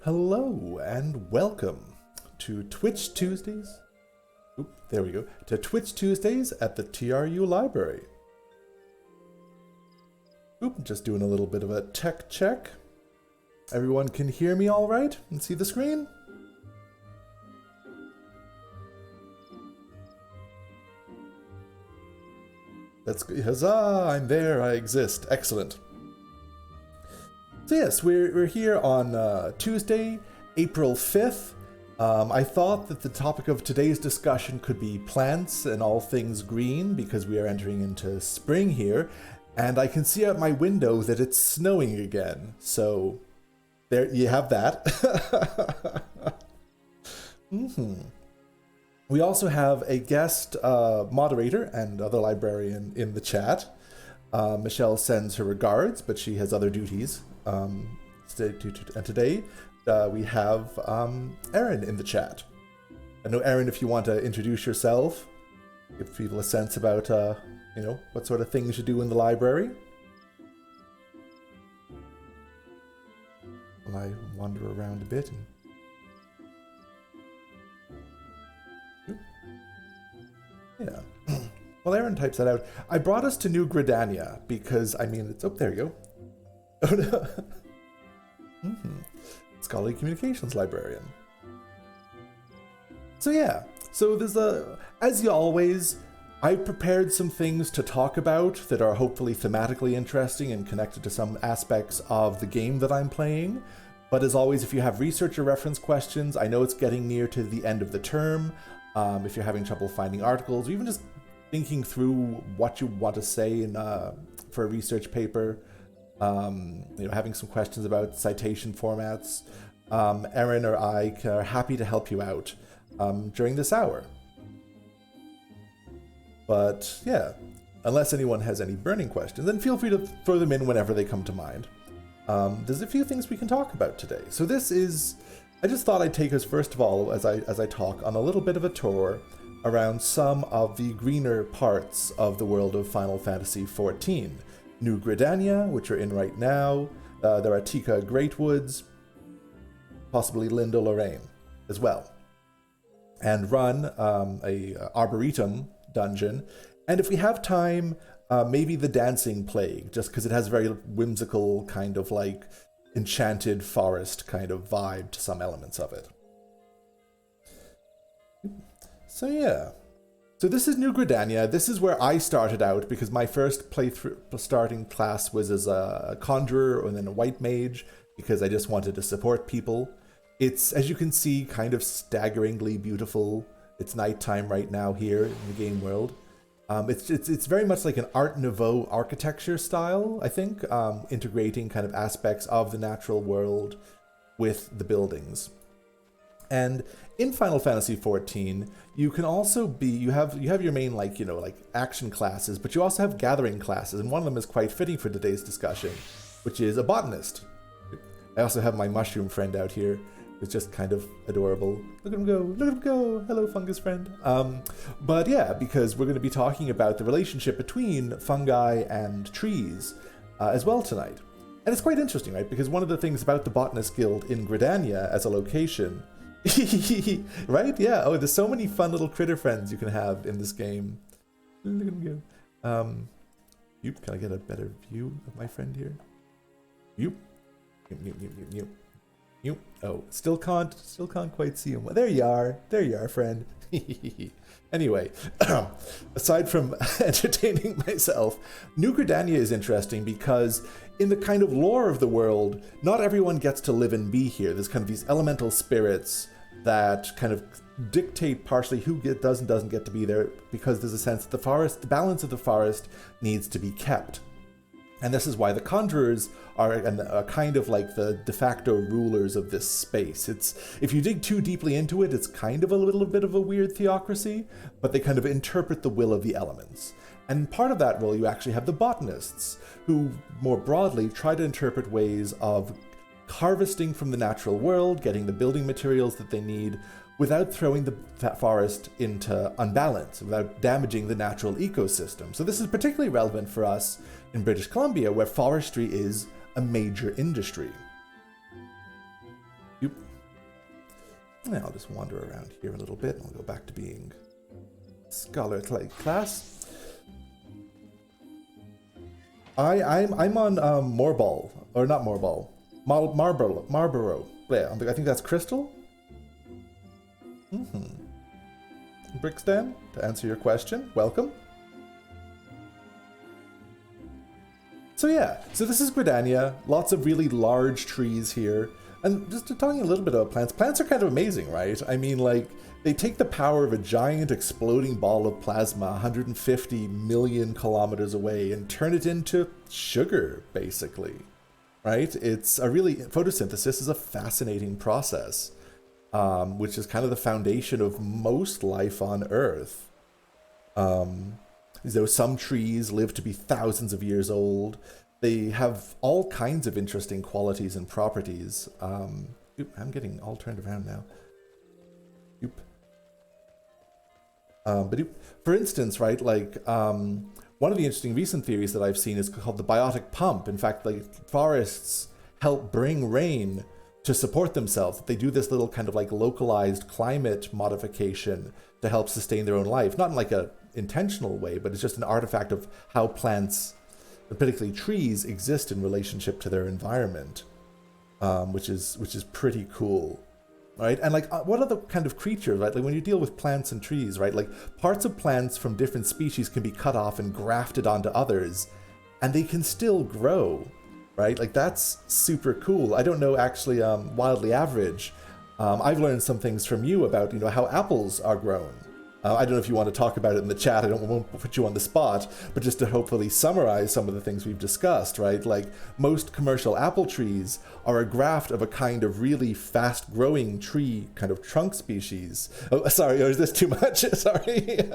Hello and welcome to Twitch Tuesdays. Oop, there we go. To Twitch Tuesdays at the TRU Library. Oop, just doing a little bit of a tech check. Everyone can hear me all right and see the screen? That's good. Huzzah! I'm there. I exist. Excellent. So yes, we're here on Tuesday, April 5th. I thought that the topic of today's discussion could be plants and all things green because we are entering into spring here, and I can see out my window that it's snowing again. So there you have that. We also have a guest moderator and other librarian in the chat. Michelle sends her regards, but she has other duties. And today we have Erin in the chat. I know, Erin, if you want to introduce yourself, give people a sense about what sort of things you do in the library. Well, I wander around a bit. Yeah. Well, Erin types that out. I brought us to New Gridania because, I mean, it's... Oh, there you go. Oh, no. Scholarly Communications Librarian. So yeah, so there's as always, I prepared some things to talk about that are hopefully thematically interesting and connected to some aspects of the game that I'm playing. But as always, if you have research or reference questions, I know it's getting near to the end of the term. If you're having trouble finding articles, or even just thinking through what you want to say for a research paper, having some questions about citation formats, Erin or I are happy to help you out during this hour. But yeah, unless anyone has any burning questions, then feel free to throw them in whenever they come to mind. There's a few things we can talk about today. So I just thought I'd take us first of all, as I talk, on a little bit of a tour around some of the greener parts of the world of Final Fantasy XIV. New Gridania, which we're in right now, the Ratika Greatwoods, possibly Linda Lorraine as well, and run a Arboretum dungeon, and if we have time, maybe the Dancing Plague, just because it has a very whimsical kind of like enchanted forest kind of vibe to some elements of it. So yeah. So this is New Gridania. This is where I started out because my first playthrough starting class was as a conjurer and then a white mage because I just wanted to support people. It's, as you can see, kind of staggeringly beautiful. It's nighttime right now here in the game world. It's very much like an Art Nouveau architecture style, I think, integrating kind of aspects of the natural world with the buildings. And in Final Fantasy XIV, you can also you have your main like action classes, but you also have gathering classes, and one of them is quite fitting for today's discussion, which is a botanist. I also have my mushroom friend out here, who's just kind of adorable. Look at him go! Look at him go! Hello, fungus friend. But yeah, because we're going to be talking about the relationship between fungi and trees as well tonight, and it's quite interesting, right? Because one of the things about the Botanist Guild in Gridania as a location. Right? Yeah. Oh, there's so many fun little critter friends you can have in this game. Look at him go. Can I get a better view of my friend here? Oh, still can't quite see him. Well, there you are, friend. Anyway, aside from entertaining myself, New Gridania is interesting because in the kind of lore of the world, not everyone gets to live and be here. There's kind of these elemental spirits that kind of dictate partially who does and doesn't get to be there, because there's a sense that the balance of the forest needs to be kept. And this is why the conjurers are kind of like the de facto rulers of this space. If you dig too deeply into it, it's kind of a little bit of a weird theocracy, but they kind of interpret the will of the elements. And part of that role, you actually have the botanists, who more broadly try to interpret ways of harvesting from the natural world, getting the building materials that they need, without throwing the forest into unbalance, without damaging the natural ecosystem. So this is particularly relevant for us in British Columbia, where forestry is a major industry. Yeah, I'll just wander around here a little bit and I'll go back to being scholar class. I'm on Morball, or not Morball, Marlborough. Yeah, I think that's Crystal. Brixton, to answer your question, welcome. So yeah, so this is Gridania, lots of really large trees here. And just talking a little bit about plants, plants are kind of amazing, right? I mean, like, they take the power of a giant exploding ball of plasma 150 million kilometers away and turn it into sugar, basically, right? It's a really, photosynthesis is a fascinating process, which is kind of the foundation of most life on Earth. Though some trees live to be thousands of years old, they have all kinds of interesting qualities and properties. I'm getting all turned around now. But for instance, right, like one of the interesting recent theories that I've seen is called the Biotic Pump. In fact, like forests help bring rain to support themselves. They do this little kind of like localized climate modification to help sustain their own life. Not in like a intentional way, but it's just an artifact of how plants, particularly trees, exist in relationship to their environment, which is pretty cool. Right? And like, what other kind of creatures, right? Like when you deal with plants and trees, right? Like parts of plants from different species can be cut off and grafted onto others, and they can still grow, right? Like that's super cool. I don't know actually, wildly average. I've learned some things from you about, you know, how apples are grown. I don't know if you want to talk about it in the chat. I won't put you on the spot, but just to hopefully summarize some of the things we've discussed, right? Like most commercial apple trees are a graft of a kind of really fast-growing tree kind of trunk species. Oh, sorry, is this too much? Sorry.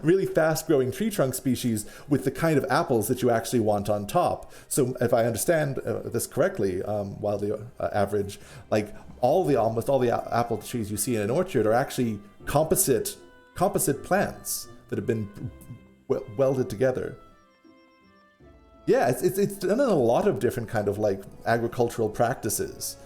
Really fast-growing tree trunk species with the kind of apples that you actually want on top. So if I understand this correctly, wildly average, like almost all the apple trees you see in an orchard are actually composite plants that have been welded together. Yeah, it's done in a lot of different kind of like agricultural practices.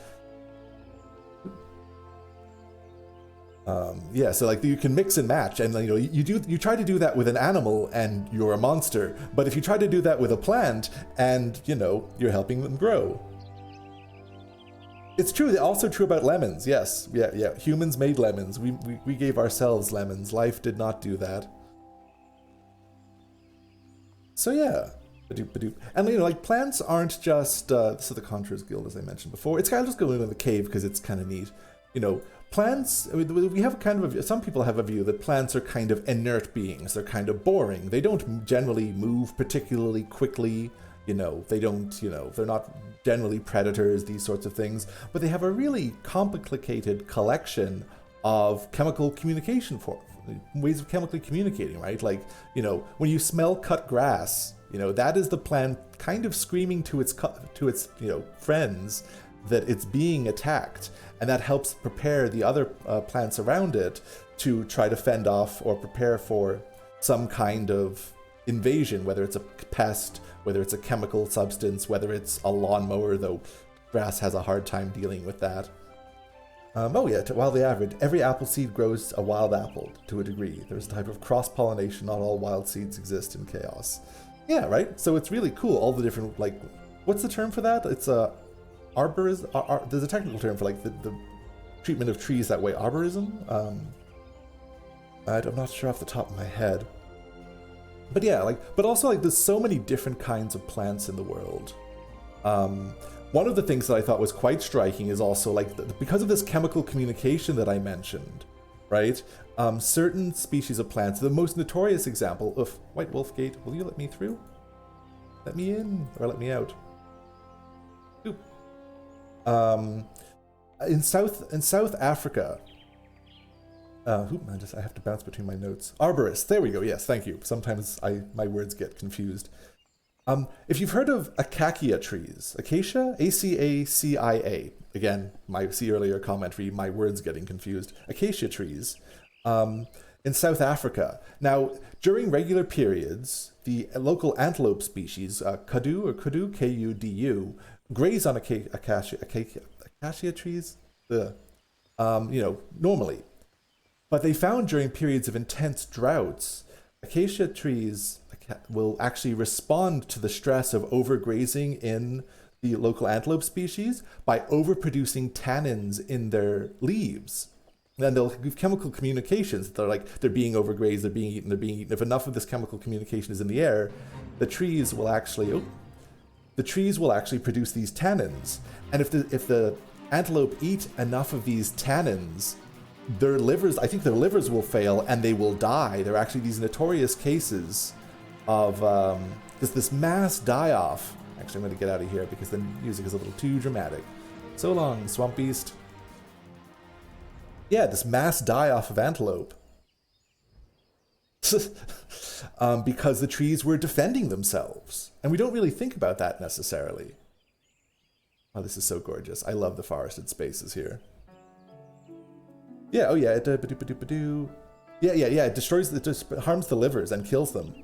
Yeah, so like you can mix and match, and you know you try to do that with an animal and you're a monster, but if you try to do that with a plant and you know you're helping them grow. It's true. Also true about lemons. Yes. Yeah. Humans made lemons. We gave ourselves lemons. Life did not do that. So yeah. And you know, like plants aren't just this is the Conjurer's Guild, as I mentioned before. It's kind of just going in the cave because it's kind of neat. You know, plants. We have kind of some people have a view that plants are kind of inert beings. They're kind of boring. They don't generally move particularly quickly. You know, they don't, you know, they're not generally predators, these sorts of things, but they have a really complicated collection of chemical communication ways of chemically communicating, right? Like, you know, when you smell cut grass, you know, that is the plant kind of screaming to its you know, friends that it's being attacked, and that helps prepare the other plants around it to try to fend off or prepare for some kind of invasion, whether it's a pest, whether it's a chemical substance, whether it's a lawnmower, though grass has a hard time dealing with that. Oh yeah, wildly average. Every apple seed grows a wild apple to a degree. There's a type of cross-pollination. Not all wild seeds exist in chaos. Yeah, right? So it's really cool, all the different, like, what's the term for that? It's a arborism. There's a technical term for like the treatment of trees that way. Arborism? I'm not sure off the top of my head. But yeah, like, but also like there's so many different kinds of plants in the world. One of the things that I thought was quite striking is also like because of this chemical communication that I mentioned, right? Certain species of plants, the most notorious example of White Wolf Gate, will you let me through? Let me in or let me out? Oop. In South Africa, I have to bounce between my notes. Arborist, there we go. Yes, thank you. Sometimes my words get confused. If you've heard of acacia trees, acacia, A-C-A-C-I-A. Again, see earlier commentary, my words getting confused. Acacia trees in South Africa. Now, during regular periods, the local antelope species, kudu, K-U-D-U, graze on acacia trees. normally. But they found during periods of intense droughts, acacia trees will actually respond to the stress of overgrazing in the local antelope species by overproducing tannins in their leaves. And they'll give chemical communications. They're being overgrazed, they're being eaten. If enough of this chemical communication is in the air, the trees will actually produce these tannins. And if the antelope eat enough of these tannins, their livers will fail and they will die. There are actually these notorious cases of this mass die-off. Actually, I'm going to get out of here because the music is a little too dramatic. So long, Swamp Beast. Yeah, this mass die-off of antelope. Because the trees were defending themselves. And we don't really think about that necessarily. Oh, this is so gorgeous. I love the forested spaces here. Yeah, oh yeah, it it harms the livers and kills them.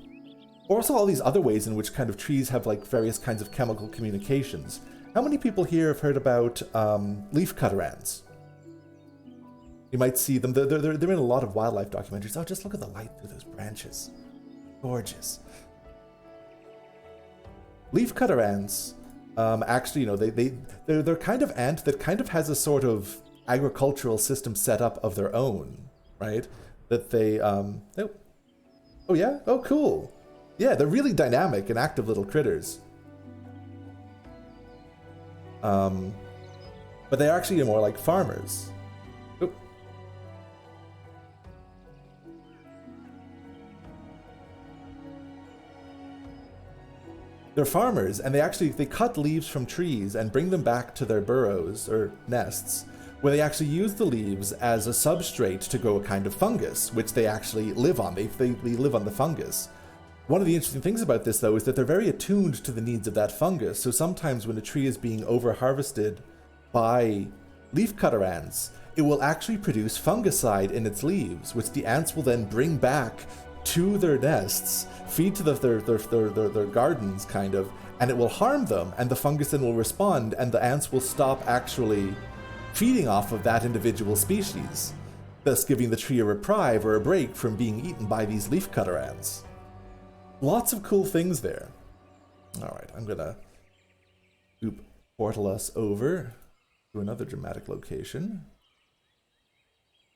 Or also all these other ways in which kind of trees have like various kinds of chemical communications. How many people here have heard about leafcutter ants? You might see them, they're in a lot of wildlife documentaries. Oh, just look at the light through those branches. Gorgeous. Leafcutter ants, actually, they're kind of ant that kind of has a sort of agricultural system set up of their own, right? That they, oh yeah? Oh, cool. Yeah, they're really dynamic and active little critters. But they're actually more like farmers. Oop. They're farmers, and they cut leaves from trees and bring them back to their burrows or nests, where they actually use the leaves as a substrate to grow a kind of fungus, which they actually live on. They live on the fungus. One of the interesting things about this, though, is that they're very attuned to the needs of that fungus. So sometimes when a tree is being over-harvested by leafcutter ants, it will actually produce fungicide in its leaves, which the ants will then bring back to their nests, feed to their gardens, kind of, and it will harm them, and the fungus then will respond, and the ants will stop actually feeding off of that individual species, thus giving the tree a reprieve or a break from being eaten by these leafcutter ants. Lots of cool things there. All right, I'm gonna portal us over to another dramatic location.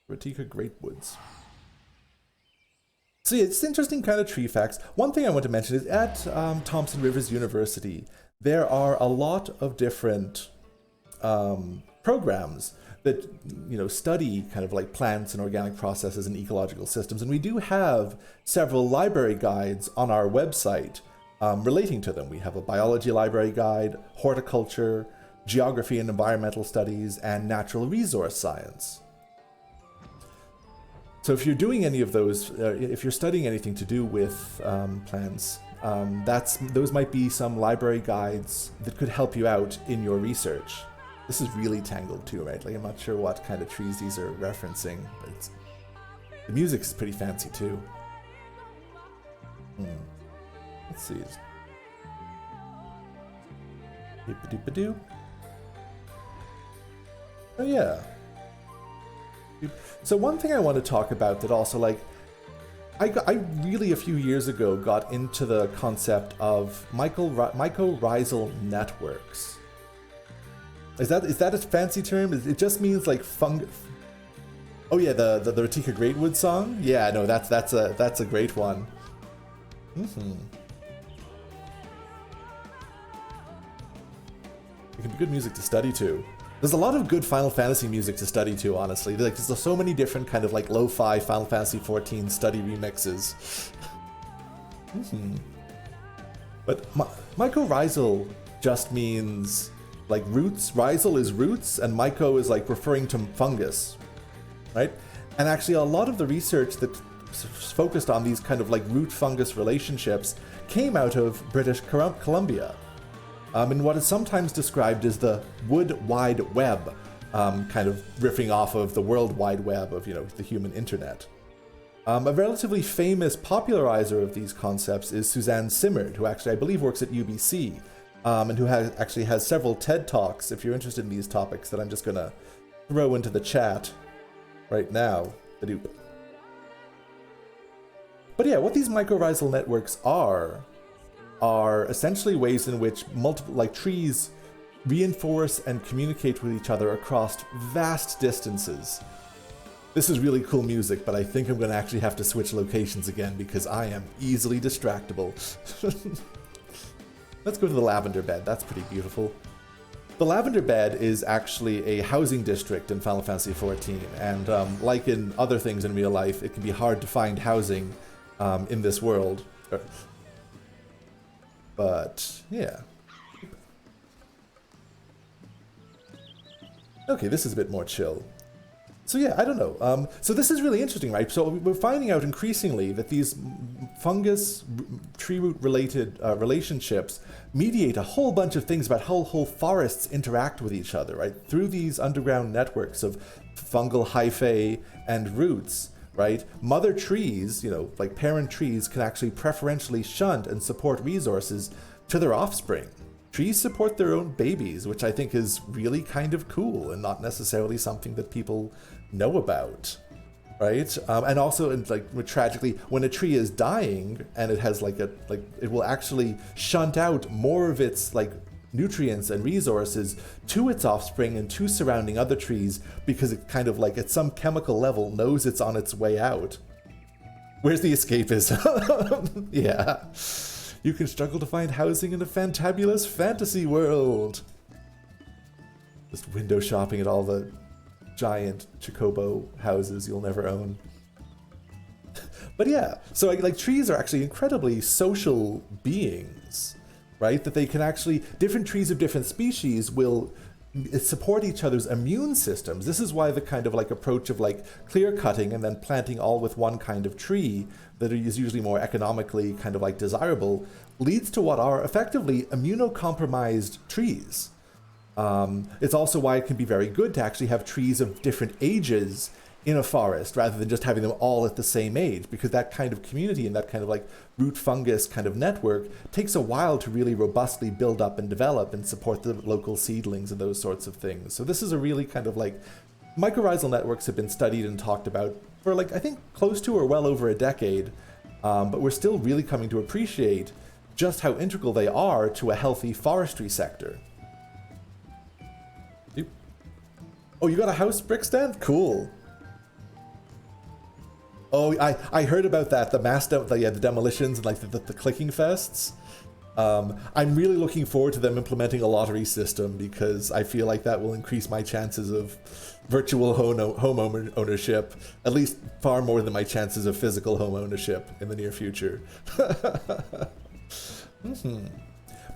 Ratika Greatwoods. So yeah, it's interesting kind of tree facts. One thing I want to mention is at Thompson Rivers University, there are a lot of different programs that study kind of like plants and organic processes and ecological systems, and we do have several library guides on our website relating to them. We have a biology library guide, horticulture, geography and environmental studies, and natural resource science. So if you're doing any of those, if you're studying anything to do with plants, those might be some library guides that could help you out in your research. This is really tangled too, right? Like, I'm not sure what kind of trees these are referencing, but the music is pretty fancy too. Let's see. Doop-a-doop-a-doo. Oh yeah. So one thing I want to talk about that also, like, I really a few years ago got into the concept of mycorrhizal networks. Is that a fancy term? It just means like fungus. Oh yeah, the Ratika Greatwood song. Yeah, no, that's a great one. It can be good music to study to. There's a lot of good Final Fantasy music to study to, honestly. Like, there's so many different kind of like lo-fi Final Fantasy XIV study remixes. But mycorrhizal just means like roots. Rhizal is roots, and myco is like referring to fungus, right? And actually a lot of the research that focused on these kind of like root fungus relationships came out of British Columbia. In what is sometimes described as the Wood Wide Web, kind of riffing off of the World Wide Web of, the human internet. A relatively famous popularizer of these concepts is Suzanne Simard, who actually I believe works at UBC, and who actually has several TED Talks, if you're interested in these topics, that I'm just gonna throw into the chat right now. But yeah, what these mycorrhizal networks are essentially ways in which multiple, like trees, reinforce and communicate with each other across vast distances. This is really cool music, but I think I'm going to actually have to switch locations again because I am easily distractible. Let's go to the Lavender Bed. That's pretty beautiful. The Lavender Bed is actually a housing district in Final Fantasy XIV, and like in other things in real life, it can be hard to find housing in this world. But, yeah. Okay, this is a bit more chill. So yeah, I don't know. So this is really interesting, right? So we're finding out increasingly that these fungus, tree root related relationships mediate a whole bunch of things about how whole forests interact with each other, right? Through these underground networks of fungal hyphae and roots, right? Mother trees, you know, like parent trees, can actually preferentially shunt and support resources to their offspring. Trees support their own babies, which I think is really kind of cool and not necessarily something that people know about, right? And also, like tragically, when a tree is dying and it has it will actually shunt out more of its nutrients and resources to its offspring and to surrounding other trees because it kind of at some chemical level knows it's on its way out. Where's the escapism? Yeah. You can struggle to find housing in a fantabulous fantasy world. Just window shopping at all the giant chocobo houses you'll never own. But yeah, so trees are actually incredibly social beings, right? That they can actually, different trees of different species will support each other's immune systems. This is why the kind of approach of clear cutting and then planting all with one kind of tree that is usually more economically kind of desirable leads to what are effectively immunocompromised trees. It's also why it can be very good to actually have trees of different ages in a forest rather than just having them all at the same age, because that kind of community and that kind of root fungus kind of network takes a while to really robustly build up and develop and support the local seedlings and those sorts of things. So this is a really kind of mycorrhizal networks have been studied and talked about for I think close to or well over a decade, but we're still really coming to appreciate just how integral they are to a healthy forestry sector. Oh, you got a house brick stand? Cool. Oh, I heard about that. The demolitions and the clicking fests. I'm really looking forward to them implementing a lottery system because I feel like that will increase my chances of virtual home ownership, at least far more than my chances of physical home ownership in the near future. But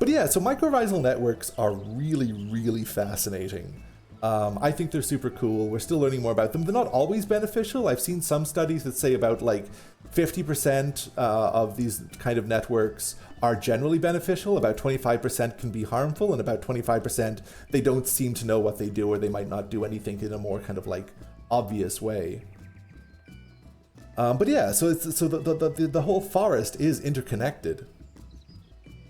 yeah, so mycorrhizal networks are really, really fascinating. I think they're super cool. We're still learning more about them. They're not always beneficial. I've seen some studies that say about 50% of these kind of networks are generally beneficial. About 25% can be harmful, and about 25% they don't seem to know what they do, or they might not do anything in a more kind of obvious way. But yeah, so the whole forest is interconnected.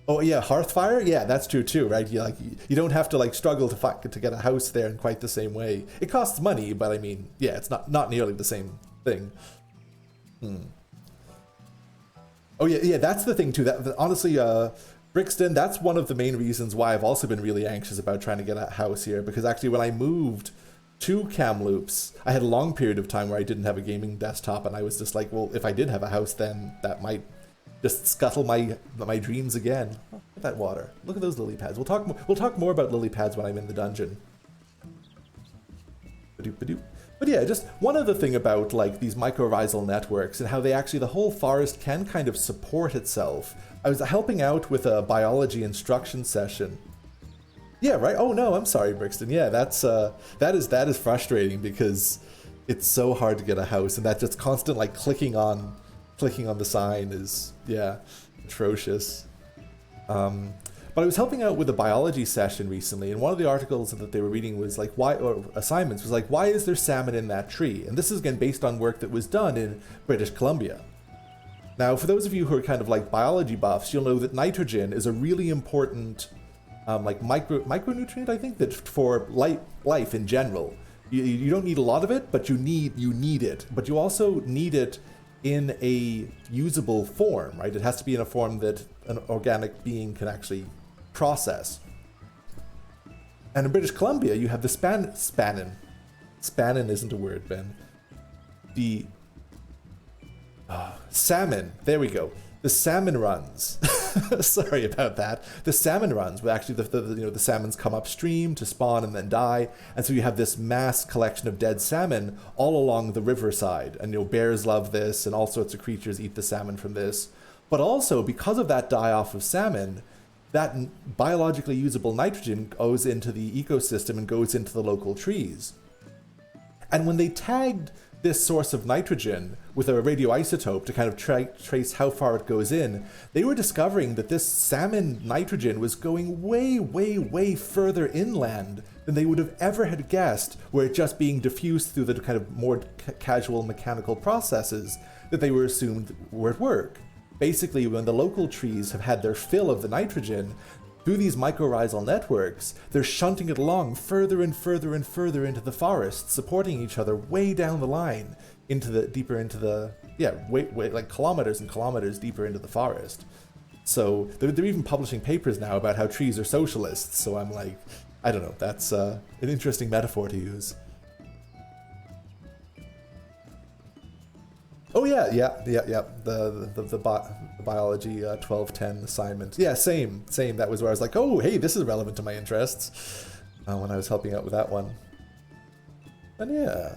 Oh yeah, hearth fire? Yeah, that's true too, right? You don't have to struggle to get a house there in quite the same way. It costs money, but I mean, yeah, it's not nearly the same thing. Oh yeah, that's the thing too. That honestly, Brixton, that's one of the main reasons why I've also been really anxious about trying to get a house here, because actually when I moved to Kamloops, I had a long period of time where I didn't have a gaming desktop, and I was just well, if I did have a house, then that might just scuttle my dreams again. Oh, look at that water. Look at those lily pads. We'll talk more about lily pads when I'm in the dungeon. But yeah, just one other thing about these mycorrhizal networks and how they actually, the whole forest can kind of support itself. I was helping out with a biology instruction session. Yeah, right. Oh no, I'm sorry, Brixton. Yeah, that is frustrating because it's so hard to get a house, and that just constant clicking on the sign is, yeah, atrocious. But I was helping out with a biology session recently, and one of the articles that they were reading was assignments was why is there salmon in that tree? And this is again based on work that was done in British Columbia. Now, for those of you who are kind of biology buffs, you'll know that nitrogen is a really important micronutrient, I think, that for life in general. You don't need a lot of it, but you need it. But you also need it in a usable form, right? It has to be in a form that an organic being can actually process. And in British Columbia, you have the spannin. Spannin isn't a word, Ben. The salmon. There we go. The salmon runs. Sorry about that. The salmon runs, where actually the salmons come upstream to spawn and then die, and so you have this mass collection of dead salmon all along the riverside. And bears love this, and all sorts of creatures eat the salmon from this. But also, because of that die-off of salmon, that biologically usable nitrogen goes into the ecosystem and goes into the local trees. And when they tagged this source of nitrogen with a radioisotope to kind of trace how far it goes in, they were discovering that this salmon nitrogen was going way, way, way further inland than they would have ever had guessed, were it just being diffused through the kind of more casual mechanical processes that they were assumed were at work. Basically, when the local trees have had their fill of the nitrogen, through these mycorrhizal networks, they're shunting it along further and further and further into the forest, supporting each other way down the line, deeper into the like kilometers and kilometers deeper into the forest. So they're even publishing papers now about how trees are socialists. So I'm like, I don't know, that's an interesting metaphor to use. Oh yeah. The biology 1210 assignment. Yeah, same. That was where I was like, oh hey, this is relevant to my interests when I was helping out with that one. And yeah,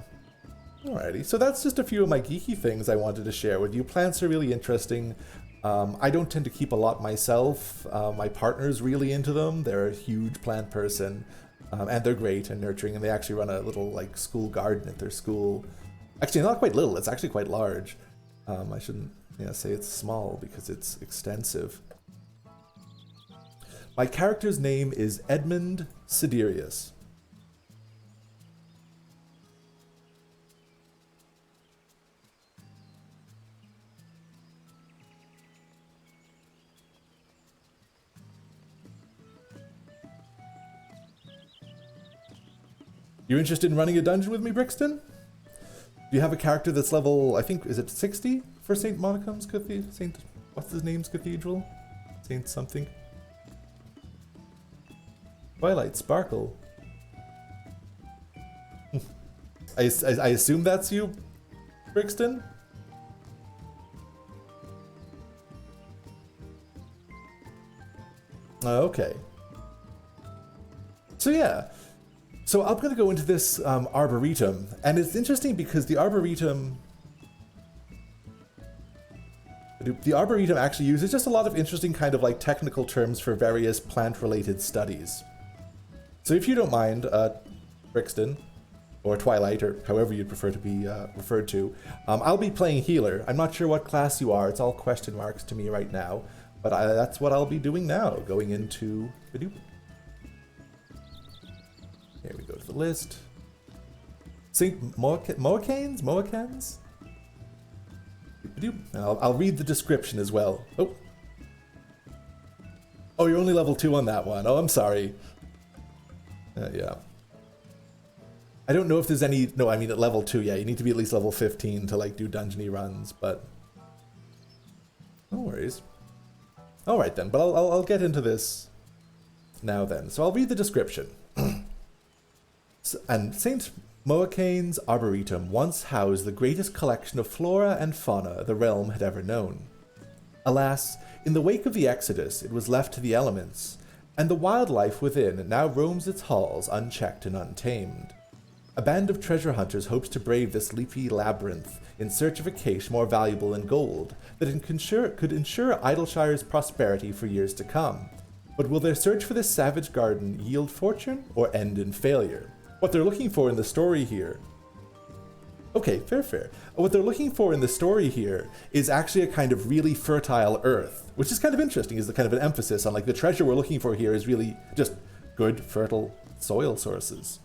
alrighty. So that's just a few of my geeky things I wanted to share with you. Plants are really interesting. I don't tend to keep a lot myself. My partner's really into them. They're a huge plant person, and they're great and nurturing. And they actually run a little like school garden at their school. Actually, not quite little, it's actually quite large. I shouldn't say it's small because it's extensive. My character's name is Edmund Siderius. You interested in running a dungeon with me, Brixton? Do you have a character that's level, I think, is it 60 for St. Monica's Cathedral? What's his name's cathedral? Saint something. Twilight Sparkle. I assume that's you, Brixton? Okay. So yeah. So I'm going to go into this arboretum, and it's interesting because the arboretum actually uses just a lot of interesting kind of like technical terms for various plant-related studies. So if you don't mind, Brixton, or Twilight, or however you'd prefer to be referred to, I'll be playing healer. I'm not sure what class you are. It's all question marks to me right now, but that's what I'll be doing now, going into Here we go to the list. St. Mohicans? I'll read the description as well. Oh, you're only level 2 on that one. Oh, I'm sorry. Yeah. I don't know if there's any... No, I mean at level 2, yeah, you need to be at least level 15 to like do dungeony runs, but... No worries. Alright then, but I'll get into this now then. So I'll read the description. And St. Mohicans Arboretum once housed the greatest collection of flora and fauna the realm had ever known. Alas, in the wake of the Exodus, it was left to the elements, and the wildlife within now roams its halls unchecked and untamed. A band of treasure hunters hopes to brave this leafy labyrinth in search of a cache more valuable than gold that could ensure Idleshire's prosperity for years to come. But will their search for this savage garden yield fortune or end in failure? What they're looking for in the story here... Okay, fair. What they're looking for in the story here is actually a kind of really fertile earth, which is kind of interesting, is the kind of an emphasis on like the treasure we're looking for here is really just good, fertile soil sources.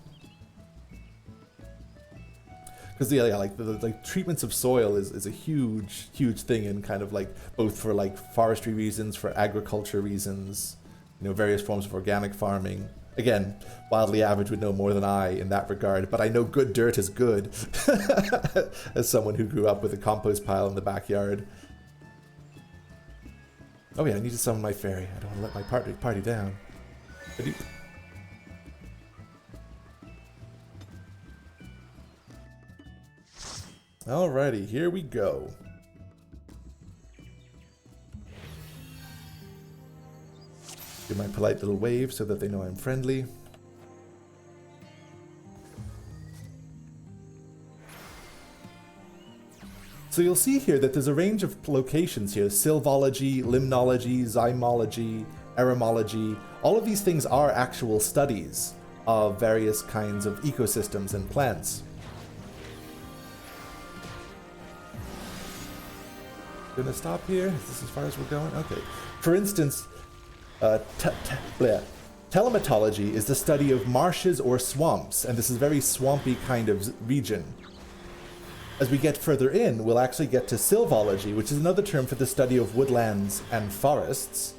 Because the treatments of soil is a huge thing in kind of like both for like forestry reasons, for agriculture reasons, various forms of organic farming. Again, wildly average would know more than I in that regard, but I know good dirt is good as someone who grew up with a compost pile in the backyard. Oh yeah, I need to summon my fairy. I don't want to let my party down. Alrighty, here we go. Give my polite little wave so that they know I'm friendly. So you'll see here that there's a range of locations here. Sylvology, limnology, zymology, aeromology. All of these things are actual studies of various kinds of ecosystems and plants. Gonna stop here? Is this as far as we're going? Okay. For instance, telematology is the study of marshes or swamps, and this is a very swampy kind of region. As we get further in, we'll actually get to sylvology, which is another term for the study of woodlands and forests.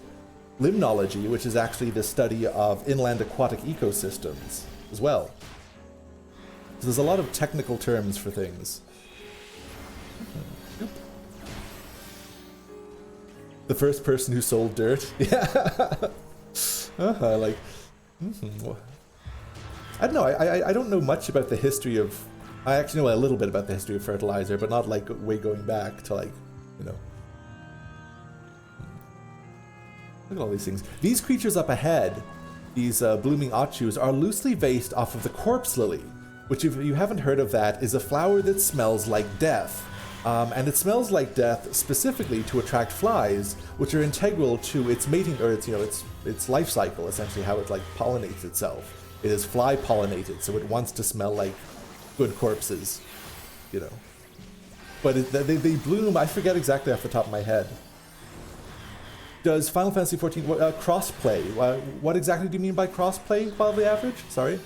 Limnology, which is actually the study of inland aquatic ecosystems as well. So there's a lot of technical terms for things. The first person who sold dirt. Yeah. Like, I don't know. I don't know much about the history of. I actually know a little bit about the history of fertilizer, but not like way going back to like, you know. Look at all these things. These creatures up ahead, these blooming achus, are loosely based off of the corpse lily, which, if you haven't heard of that, is a flower that smells like death. And it smells like death specifically to attract flies, which are integral to its mating, or its life cycle, essentially how it like pollinates itself. It is fly pollinated, so it wants to smell like good corpses, you know. But they bloom, I forget exactly off the top of my head. Does Final Fantasy XIV, cross-play, what exactly do you mean by cross-play, wildly average? Sorry?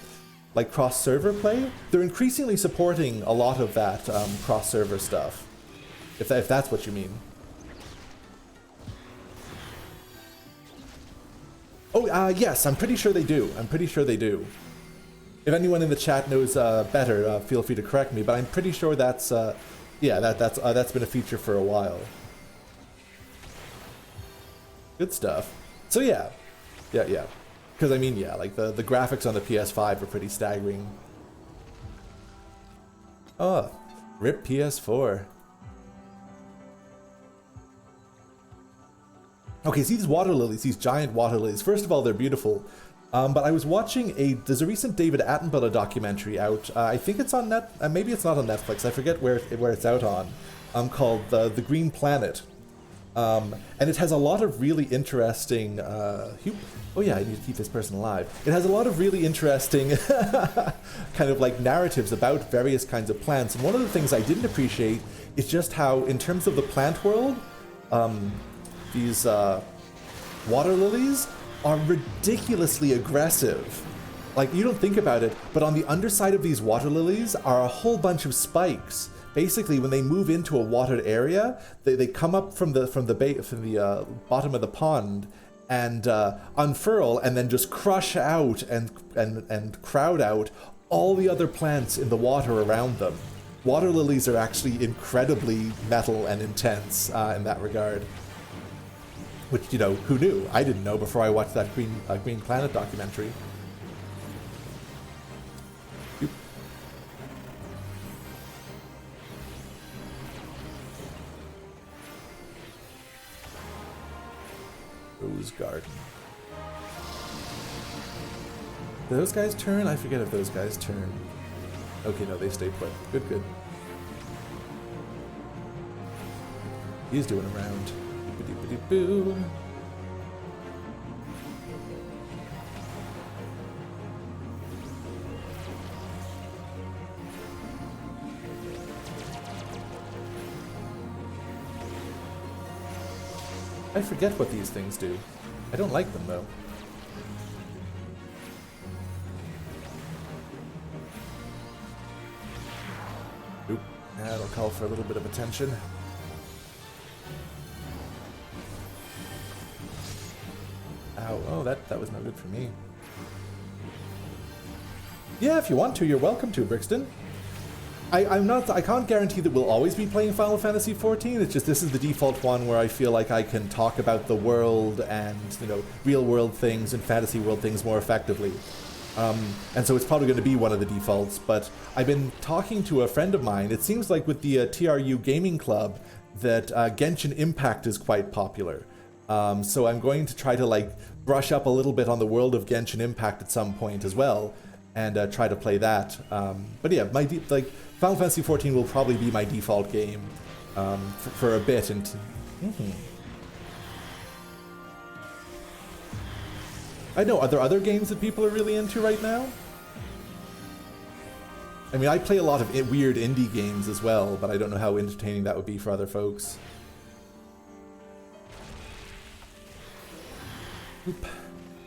Like cross-server play? They're increasingly supporting a lot of that cross-server stuff, if that's what you mean. Oh, yes, I'm pretty sure they do. I'm pretty sure they do. If anyone in the chat knows better, feel free to correct me, but I'm pretty sure that's, yeah, that's been a feature for a while. Good stuff. So yeah. Because I mean, yeah, like the graphics on the PS5 are pretty staggering. Oh, rip PS4. Okay, see these water lilies, these giant water lilies. First of all, they're beautiful. But I was watching there's a recent David Attenborough documentary out. I think it's on maybe it's not on Netflix. I forget where it's out on. Called The Green Planet. And it has a lot of really interesting. Oh yeah, I need to keep this person alive. It has a lot of really interesting kind of like narratives about various kinds of plants. And one of the things I didn't appreciate is just how, in terms of the plant world, these water lilies are ridiculously aggressive. Like, you don't think about it, but on the underside of these water lilies are a whole bunch of spikes. Basically, when they move into a watered area, they come up from the bottom of the pond and unfurl, and then just crush out and crowd out all the other plants in the water around them. Water lilies are actually incredibly metal and intense in that regard. Which, you know, who knew? I didn't know before I watched that Green Planet documentary. Oop. Rose Garden. Do those guys turn? I forget if those guys turn. Okay, no, they stay put. Good. He's doing a round. Boo. I forget what these things do. I don't like them though. Oop, that'll call for a little bit of attention. Ow, oh, that was no good for me. Yeah, if you want to, you're welcome to, Brixton. I can't guarantee that we'll always be playing Final Fantasy XIV. It's just this is the default one where I feel like I can talk about the world and, you know, real world things and fantasy world things more effectively. And so it's probably going to be one of the defaults, but I've been talking to a friend of mine. It seems like with the TRU Gaming Club that Genshin Impact is quite popular. So I'm going to try to like brush up a little bit on the world of Genshin Impact at some point as well, and try to play that. But yeah, Final Fantasy XIV will probably be my default game for a bit. And I know, are there other games that people are really into right now? I mean, I play a lot of weird indie games as well, but I don't know how entertaining that would be for other folks. Oop.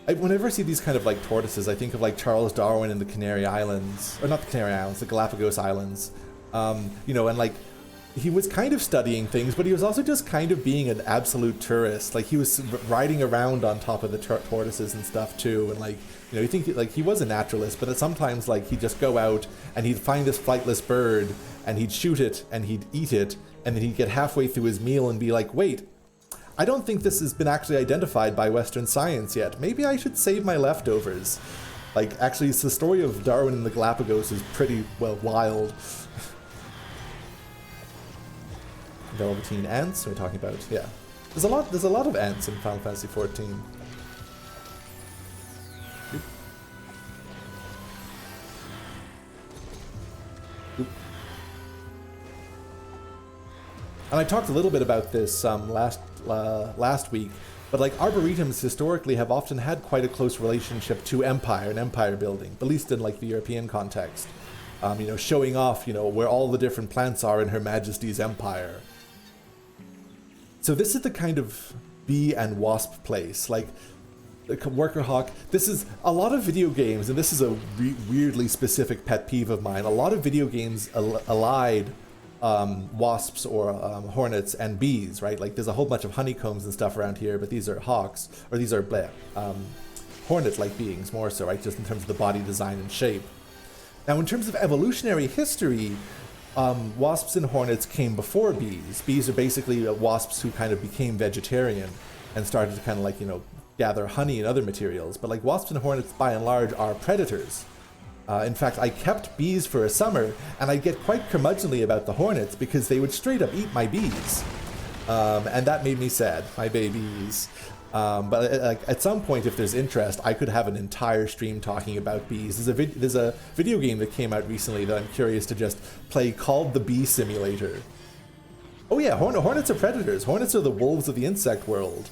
Whenever I see these kind of like tortoises, I think of like Charles Darwin in the Canary Islands, or not the Canary Islands, the Galapagos Islands. You know, and like he was kind of studying things, but he was also just kind of being an absolute tourist. Like he was riding around on top of the tortoises and stuff too, and like, you know, you think like he was a naturalist, but sometimes like he'd just go out and he'd find this flightless bird and he'd shoot it and he'd eat it, and then he'd get halfway through his meal and be like, wait, I don't think this has been actually identified by Western science yet. Maybe I should save my leftovers. Like, actually, it's the story of Darwin and the Galapagos is pretty, well, wild. Velveteen ants we're talking about, yeah. There's a lot of ants in Final Fantasy XIV. Oop. Oop. And I talked a little bit about this last week, but like arboretums historically have often had quite a close relationship to empire and empire building, at least in like the European context. You know, showing off, you know, where all the different plants are in Her Majesty's empire. So this is the kind of bee and wasp place, like worker hawk. This is a lot of video games, and this is a weirdly specific pet peeve of mine. A lot of video games allied wasps or hornets and bees, right? Like there's a whole bunch of honeycombs and stuff around here, but these are hawks, or these are hornet-like beings more so, right? Just in terms of the body design and shape. Now, in terms of evolutionary history, wasps and hornets came before bees. Bees are basically wasps who kind of became vegetarian and started to kind of like, you know, gather honey and other materials. But like wasps and hornets, by and large, are predators. In fact, I kept bees for a summer, and I'd get quite curmudgeonly about the hornets because they would straight up eat my bees. And that made me sad, my babies. But at some point, if there's interest, I could have an entire stream talking about bees. There's a video game that came out recently that I'm curious to just play called The Bee Simulator. Oh yeah, hornets are predators. Hornets are the wolves of the insect world.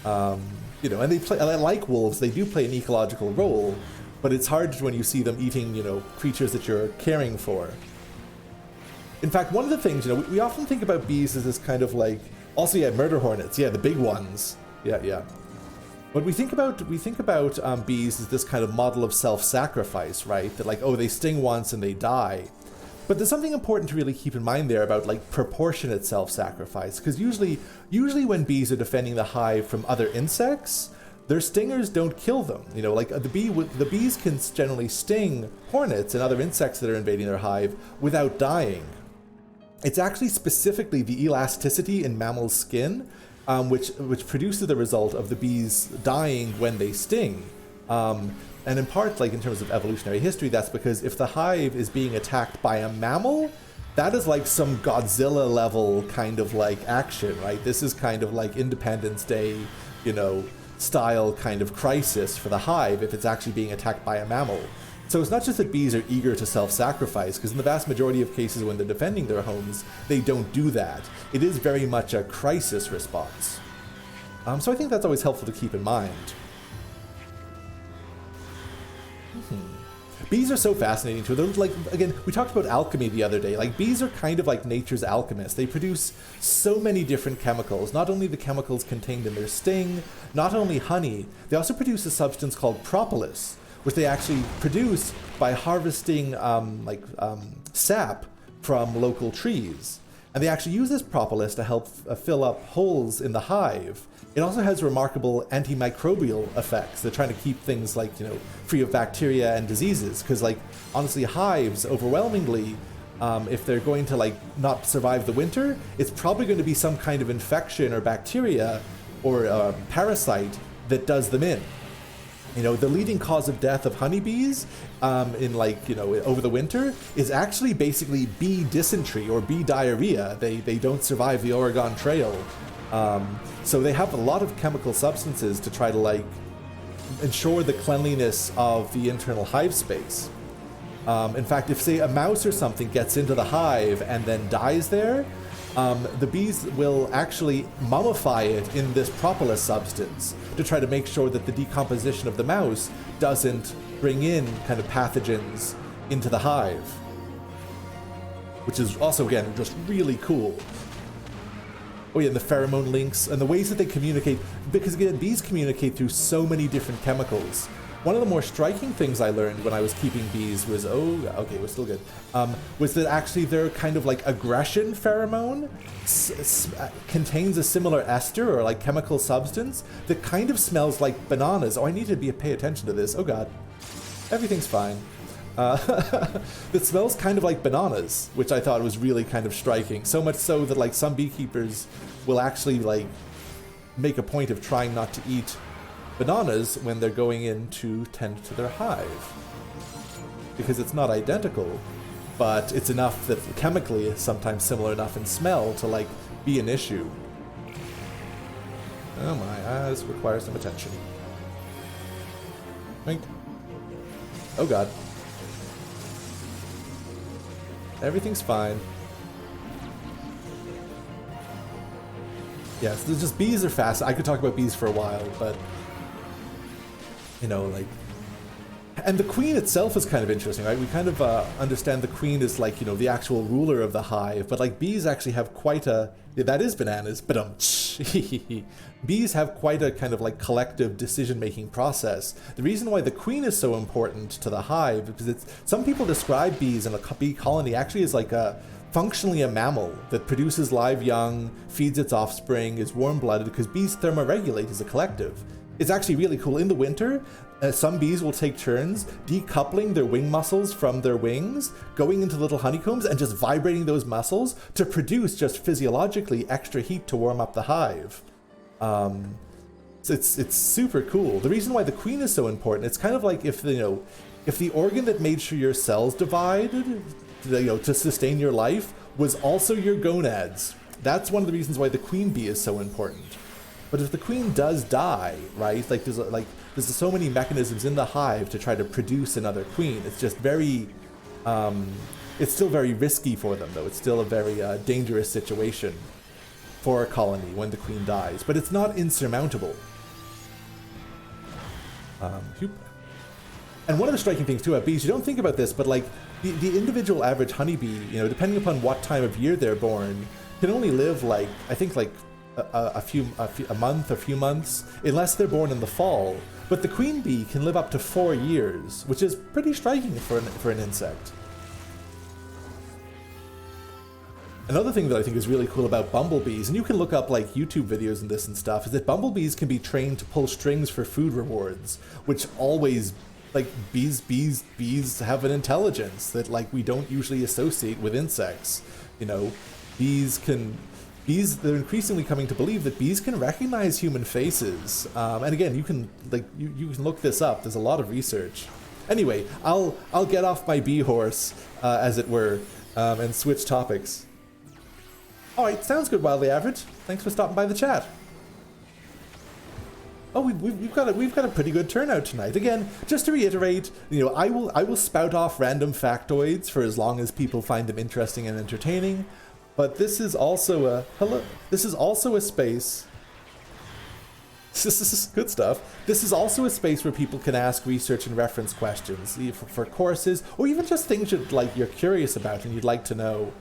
You know, and like wolves, they do play an ecological role, but it's hard when you see them eating, you know, creatures that you're caring for. In fact, one of the things, you know, we often think about bees as this kind of like, also, yeah, murder hornets, yeah, the big ones, yeah. But we think about bees as this kind of model of self-sacrifice, right? That like, oh, they sting once and they die. But there's something important to really keep in mind there about like proportionate self-sacrifice, because usually when bees are defending the hive from other insects, their stingers don't kill them. You know, like the bees can generally sting hornets and other insects that are invading their hive without dying. It's actually specifically the elasticity in mammals' skin, which produces the result of the bees dying when they sting. And in part, like in terms of evolutionary history, that's because if the hive is being attacked by a mammal, that is like some Godzilla level kind of like action, right? This is kind of like Independence Day, you know, style kind of crisis for the hive if it's actually being attacked by a mammal. So it's not just that bees are eager to self-sacrifice, because in the vast majority of cases when they're defending their homes, they don't do that. It is very much a crisis response. So I think that's always helpful to keep in mind. Bees are so fascinating too. They're like, again, we talked about alchemy the other day. Like bees are kind of like nature's alchemists. They produce so many different chemicals. Not only the chemicals contained in their sting, not only honey, they also produce a substance called propolis, which they actually produce by harvesting sap from local trees. And they actually use this propolis to help fill up holes in the hive. It also has remarkable antimicrobial effects. They're trying to keep things like, free of bacteria and diseases. Because, like, honestly, hives overwhelmingly, if they're going to, like, not survive the winter, it's probably going to be some kind of infection or bacteria or parasite that does them in. The leading cause of death of honeybees over the winter is actually basically bee dysentery or bee diarrhea. They don't survive the Oregon Trail. So they have a lot of chemical substances to try to, like, ensure the cleanliness of the internal hive space. In fact, if, say, a mouse or something gets into the hive and then dies there, the bees will actually mummify it in this propolis substance to try to make sure that the decomposition of the mouse doesn't bring in kind of pathogens into the hive. Which is also, again, just really cool. Oh yeah, and the pheromone links and the ways that they communicate, because again, bees communicate through so many different chemicals. One of the more striking things I learned when I was keeping bees was, we're still good, was that actually their kind of like aggression pheromone contains a similar ester or like chemical substance that kind of smells like bananas. Oh, I need to pay attention to this. Oh God, everything's fine. That smells kind of like bananas, which I thought was really kind of striking. So much so that like some beekeepers will actually like make a point of trying not to eat bananas when they're going in to tend to their hive, because it's not identical, but it's enough that chemically it's sometimes similar enough in smell to like be an issue. Oh, my eyes require some attention. Wink. Oh God. Everything's fine. Yes, there's just bees are fast. I could talk about bees for a while, but like, and the queen itself is kind of interesting, right? We kind of understand the queen is like, the actual ruler of the hive, but like bees actually have quite a, that is bananas, but bees have quite a kind of like collective decision-making process. The reason why the queen is so important to the hive is because some people describe bees in a bee colony actually as like functionally a mammal that produces live young, feeds its offspring, is warm-blooded, because bees thermoregulate as a collective. It's actually really cool. In the winter, some bees will take turns decoupling their wing muscles from their wings, going into little honeycombs and just vibrating those muscles to produce just physiologically extra heat to warm up the hive. It's super cool. The reason why the queen is so important, it's kind of like if the organ that made sure your cells divided, to sustain your life, was also your gonads. That's one of the reasons why the queen bee is so important. But if the queen does die, right, there's so many mechanisms in the hive to try to produce another queen. It's just very, it's still very risky for them, though. It's still a very dangerous situation for a colony when the queen dies. But it's not insurmountable. And one of the striking things, too, about bees, you don't think about this, but like the individual average honeybee, depending upon what time of year they're born, can only live like, I think like a few months, unless they're born in the fall. But the queen bee can live up to 4 years, which is pretty striking for an insect. Another thing that I think is really cool about bumblebees, and you can look up like YouTube videos and this and stuff, is that bumblebees can be trained to pull strings for food rewards, which always, like, bees have an intelligence that like we don't usually associate with insects. They're increasingly coming to believe that bees can recognize human faces. And again, you can look this up. There's a lot of research. Anyway, I'll get off my bee horse, as it were, and switch topics. All right, sounds good, Wildly Average. Thanks for stopping by the chat. Oh, we've got a pretty good turnout tonight. Again, just to reiterate, I will spout off random factoids for as long as people find them interesting and entertaining. But this is also a space. This is good stuff. This is also a space where people can ask research and reference questions for courses, or even just things you're curious about and you'd like to know.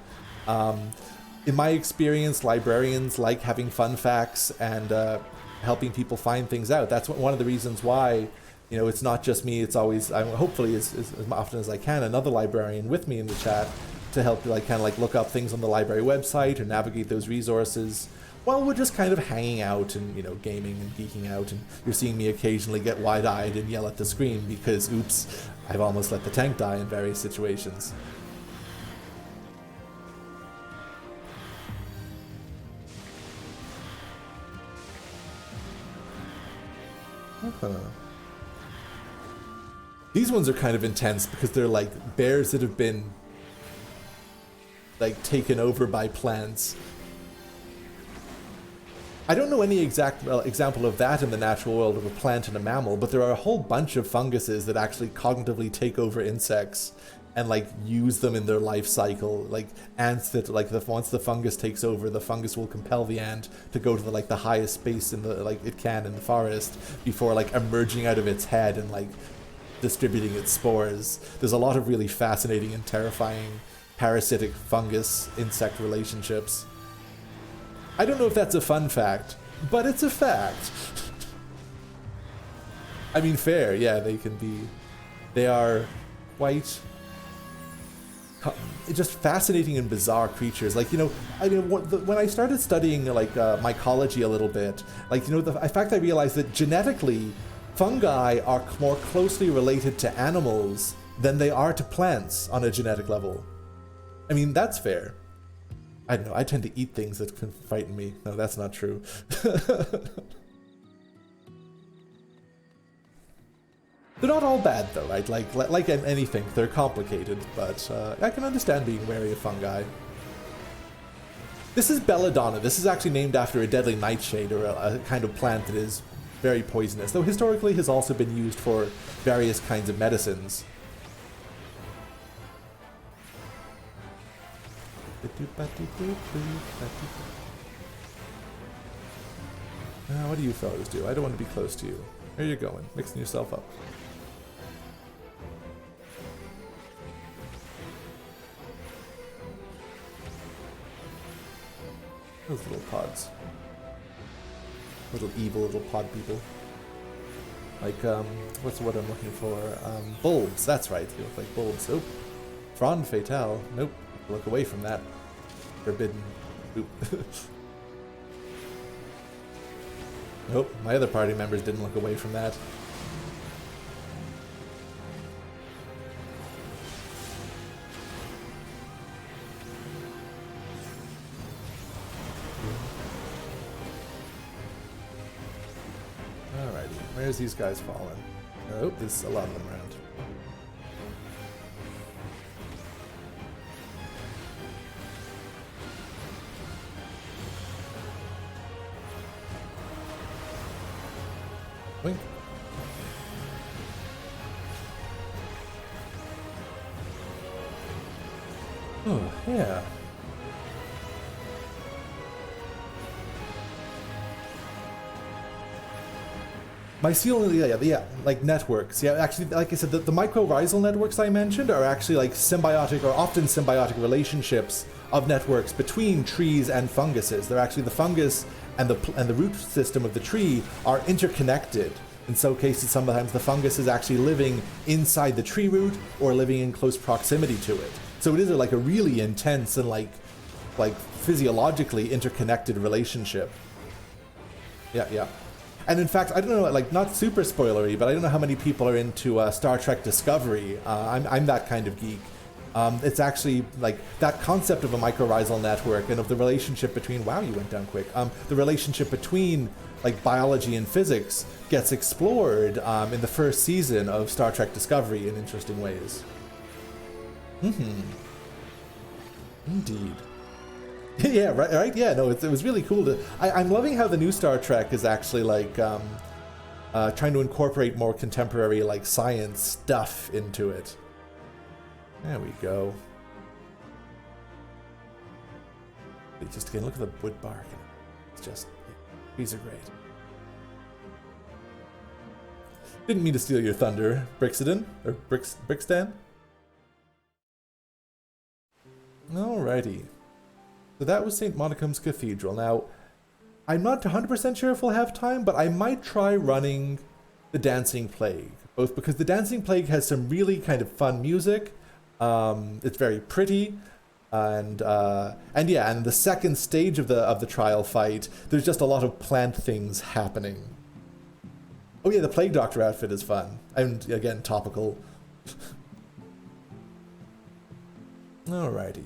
In my experience, librarians like having fun facts and helping people find things out. That's one of the reasons why, it's not just me. It's always, hopefully as often as I can, another librarian with me in the chat. to help like kind of like look up things on the library website or navigate those resources while we're just kind of hanging out and, you know, gaming and geeking out. And you're seeing me occasionally get wide-eyed and yell at the screen because, oops, I've almost let the tank die in various situations. These ones are kind of intense because they're like bears that have been like taken over by plants. I don't know any exact example of that in the natural world of a plant and a mammal, but there are a whole bunch of funguses that actually cognitively take over insects and like use them in their life cycle. Like ants that like once the fungus takes over, the fungus will compel the ant to go to the highest space in the it can in the forest before like emerging out of its head and like distributing its spores. There's a lot of really fascinating and terrifying parasitic fungus insect relationships. I don't know if that's a fun fact, but it's a fact. I mean, fair, yeah, they are quite just fascinating and bizarre creatures. Like, you know, when I started studying like mycology a little bit, like, you know, the fact I realized that genetically fungi are more closely related to animals than they are to plants on a genetic level. I mean, that's fair. I don't know, I tend to eat things that can frighten me. No, that's not true. They're not all bad though, right? Like anything, they're complicated, but I can understand being wary of fungi. This is Belladonna. This is actually named after a deadly nightshade, or a kind of plant that is very poisonous, though historically has also been used for various kinds of medicines. What do you fellas do? I don't want to be close to you. Where are you going? Mixing yourself up. Those little pods. Little evil little pod people. Like, what's the word I'm looking for? Bulbs, that's right. They look like bulbs. Oh, frond fatale. Nope. Look away from that. Forbidden. Oop. Nope, my other party members didn't look away from that. Alrighty, where's these guys falling? Oh, there's a lot of them around. Wink. Oh, yeah. Mycelial, yeah, like networks. Yeah, actually, like I said, the mycorrhizal networks I mentioned are actually like symbiotic or often symbiotic relationships of networks between trees and funguses. They're actually the fungus and the root system of the tree are interconnected. In some cases, sometimes the fungus is actually living inside the tree root or living in close proximity to it. So it is like a really intense and like physiologically interconnected relationship. Yeah. And in fact, I don't know, like not super spoilery, but I don't know how many people are into Star Trek Discovery. I'm that kind of geek. It's actually like that concept of a mycorrhizal network and of the relationship between, wow, you went down quick. The relationship between like biology and physics gets explored in the first season of Star Trek Discovery in interesting ways. Indeed. Yeah, right. Yeah, no, it was really cool to. I'm loving how the new Star Trek is actually like trying to incorporate more contemporary like science stuff into it. There we go. Just again, look at the wood bark. It's just, these are great. Didn't mean to steal your thunder, Brixton, or Brixton. Alrighty. So that was St. Monica's Cathedral. Now, I'm not 100% sure if we'll have time, but I might try running the Dancing Plague. Both because the Dancing Plague has some really kind of fun music. It's very pretty. And yeah, and the second stage of the trial fight, there's just a lot of plant things happening. Oh yeah, the Plague Doctor outfit is fun, and again topical. Alrighty,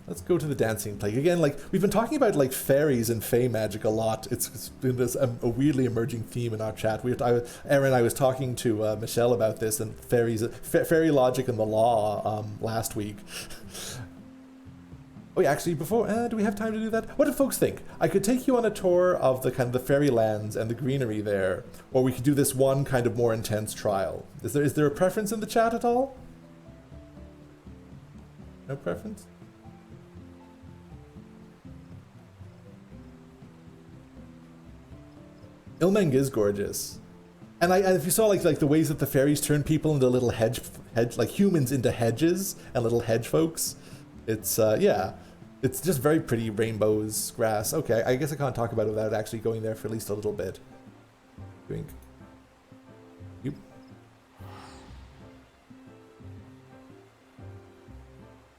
let's go to the dancing plague again. Like we've been talking about like fairies and fae magic a lot. It's been this a weirdly emerging theme in our chat. Erin and I was talking to Michelle about this and fairy logic and the law last week. Oh yeah, actually, before, do we have time to do that? What do folks think? I could take you on a tour of the kind of the fairy lands and the greenery there, or we could do this one kind of more intense trial. Is there a preference in the chat at all? No preference? Ilmeng is gorgeous. And if you saw like the ways that the fairies turn people into little hedge like humans into hedges and little hedge folks, it's yeah, it's just very pretty rainbows, grass. Okay, I guess I can't talk about it without actually going there for at least a little bit. Drink. Yep.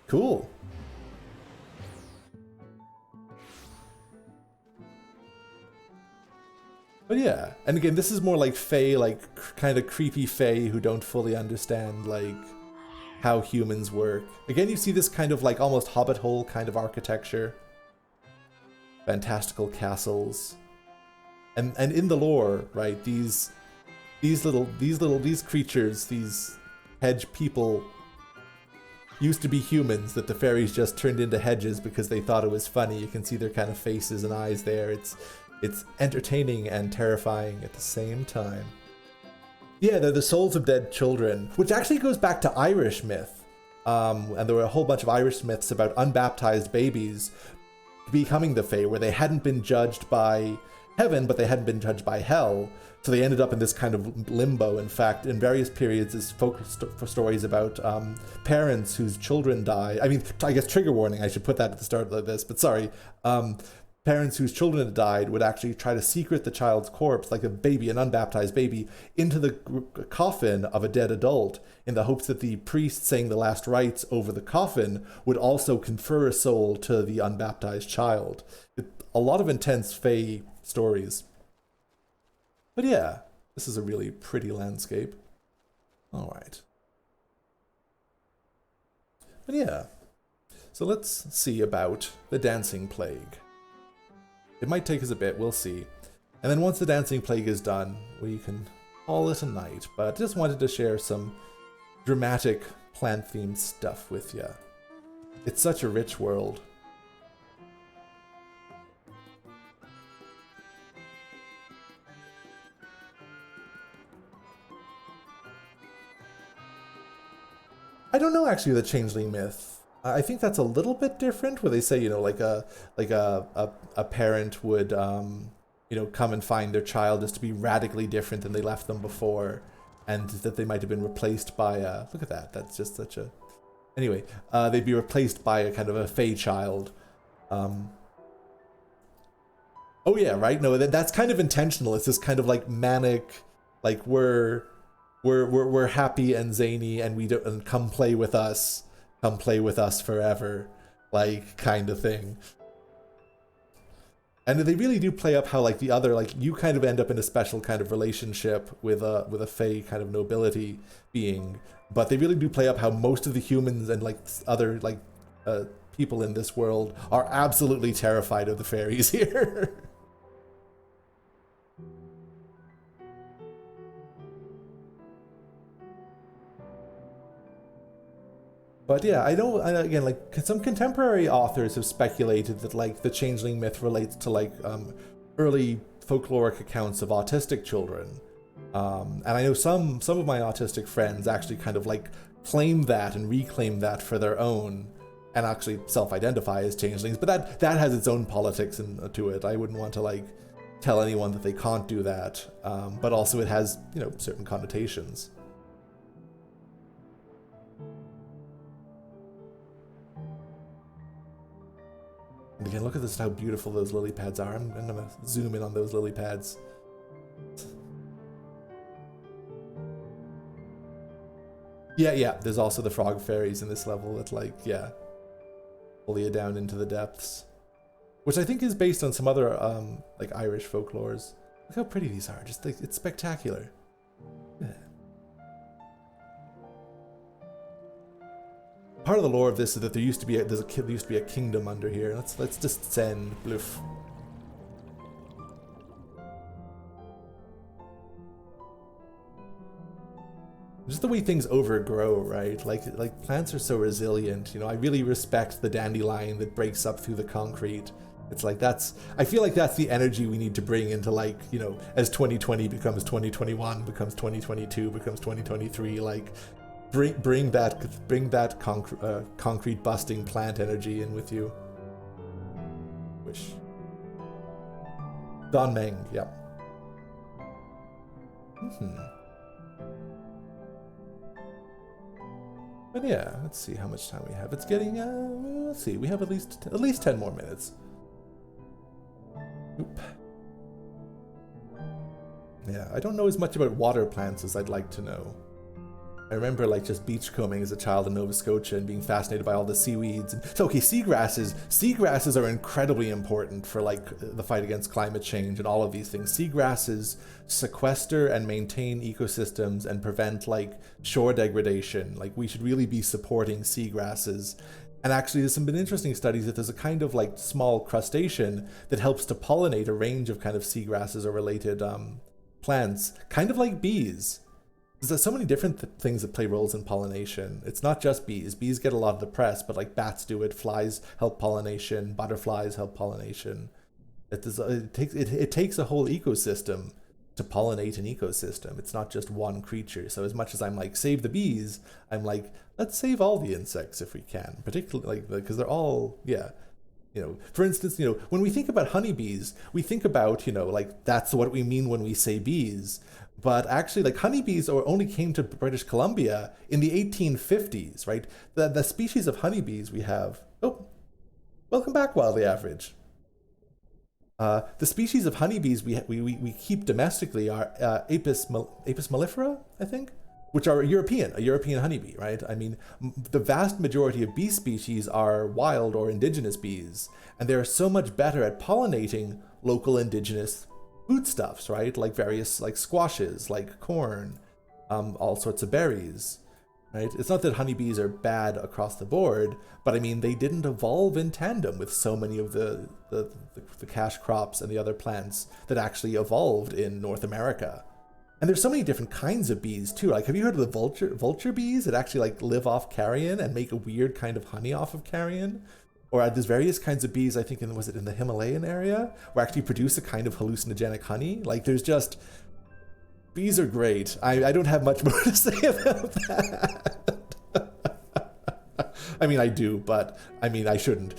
Cool. But yeah, and again, this is more like fae, like kind of creepy fae who don't fully understand like how humans work. Again, you see this kind of like almost hobbit hole kind of architecture. Fantastical castles. And in the lore, right, these creatures, these hedge people used to be humans that the fairies just turned into hedges because they thought it was funny. You can see their kind of faces and eyes there. It's entertaining and terrifying at the same time. Yeah, they're the souls of dead children, which actually goes back to Irish myth. And there were a whole bunch of Irish myths about unbaptized babies becoming the Fae, where they hadn't been judged by heaven, but they hadn't been judged by hell. So they ended up in this kind of limbo. In fact, in various periods, is focused for stories about parents whose children die. I mean, I guess trigger warning, I should put that at the start of this, but sorry. Parents whose children had died would actually try to secret the child's corpse, like a baby, an unbaptized baby, into the coffin of a dead adult in the hopes that the priest saying the last rites over the coffin would also confer a soul to the unbaptized child. A lot of intense fae stories. But yeah, this is a really pretty landscape. All right. But yeah, so let's see about the dancing plague. It might take us a bit, we'll see. And then once the dancing plague is done, we can call it a night. But just wanted to share some dramatic plant-themed stuff with you. It's such a rich world. I don't know actually the changeling myth. I think that's a little bit different, where they say, you know, like a parent would, you know, come and find their child just to be radically different than they left them before, and that they might have been replaced by a, look at that, that's just such a, anyway, they'd be replaced by a kind of a fae child. Oh yeah, right. No, that's kind of intentional. It's this kind of like manic, like we're happy and zany, and we don't, and come play with us. Come play with us forever, like, kind of thing. And they really do play up how, like, the other, like, you kind of end up in a special kind of relationship with a fae kind of nobility being, but they really do play up how most of the humans and, like, other, like, people in this world are absolutely terrified of the fairies here. But yeah, I know, again, like, some contemporary authors have speculated that, like, the changeling myth relates to, like, early folkloric accounts of autistic children. And I know some of my autistic friends actually kind of, like, claim that and reclaim that for their own, and actually self-identify as changelings. But that has its own politics to it. I wouldn't want to, like, tell anyone that they can't do that. But also it has, you know, certain connotations. And again, look at this, how beautiful those lily pads are. I'm gonna zoom in on those lily pads. Yeah, there's also the frog fairies in this level. That's like, yeah. pull you down into the depths. Which I think is based on some other like Irish folklores. Look how pretty these are. Just like, it's spectacular. Yeah. Part of the lore of this is that there used to be a kingdom under here. Let's just send bloof. Just the way things overgrow, right? Like plants are so resilient. You know, I really respect the dandelion that breaks up through the concrete. It's like I feel like that's the energy we need to bring into, like, you know, as 2020 becomes 2021, becomes 2022, becomes 2023, like bring that concrete busting plant energy in with you. Wish. Don Meng, yeah. But yeah, let's see how much time we have. It's getting let's see, we have at least 10 more minutes. Oop. Yeah, I don't know as much about water plants as I'd like to know. I remember like just beachcombing as a child in Nova Scotia and being fascinated by all the seaweeds. So okay, seagrasses are incredibly important for like the fight against climate change and all of these things. Seagrasses sequester and maintain ecosystems and prevent like shore degradation. Like, we should really be supporting seagrasses. And actually, there's been interesting studies that there's a kind of like small crustacean that helps to pollinate a range of kind of seagrasses or related plants, kind of like bees. There's so many different things that play roles in pollination. It's not just bees. Bees get a lot of the press, but like bats do it. Flies help pollination. Butterflies help pollination. It takes a whole ecosystem to pollinate an ecosystem. It's not just one creature. So as much as I'm like, save the bees, I'm like, let's save all the insects if we can. Particularly like, because they're all, yeah. You know, for instance, you know, when we think about honeybees, we think about, you know, like that's what we mean when we say bees. But actually, like, honeybees only came to British Columbia in the 1850s, right? The species of honeybees we have... Oh, welcome back, Wildly Average. The species of honeybees we keep domestically are Apis mellifera, I think, which are a European honeybee, right? I mean, the vast majority of bee species are wild or indigenous bees, and they're so much better at pollinating local indigenous foodstuffs, right? Like various like squashes, like corn, all sorts of berries, right? It's not that honeybees are bad across the board, but I mean, they didn't evolve in tandem with so many of the cash crops and the other plants that actually evolved in North America. And there's so many different kinds of bees too. Like, have you heard of the vulture bees that actually like live off carrion and make a weird kind of honey off of carrion? Or there's various kinds of bees, I think, was it in the Himalayan area, where actually produce a kind of hallucinogenic honey? Like, there's just... Bees are great. I don't have much more to say about that. I mean, I do, but I mean, I shouldn't.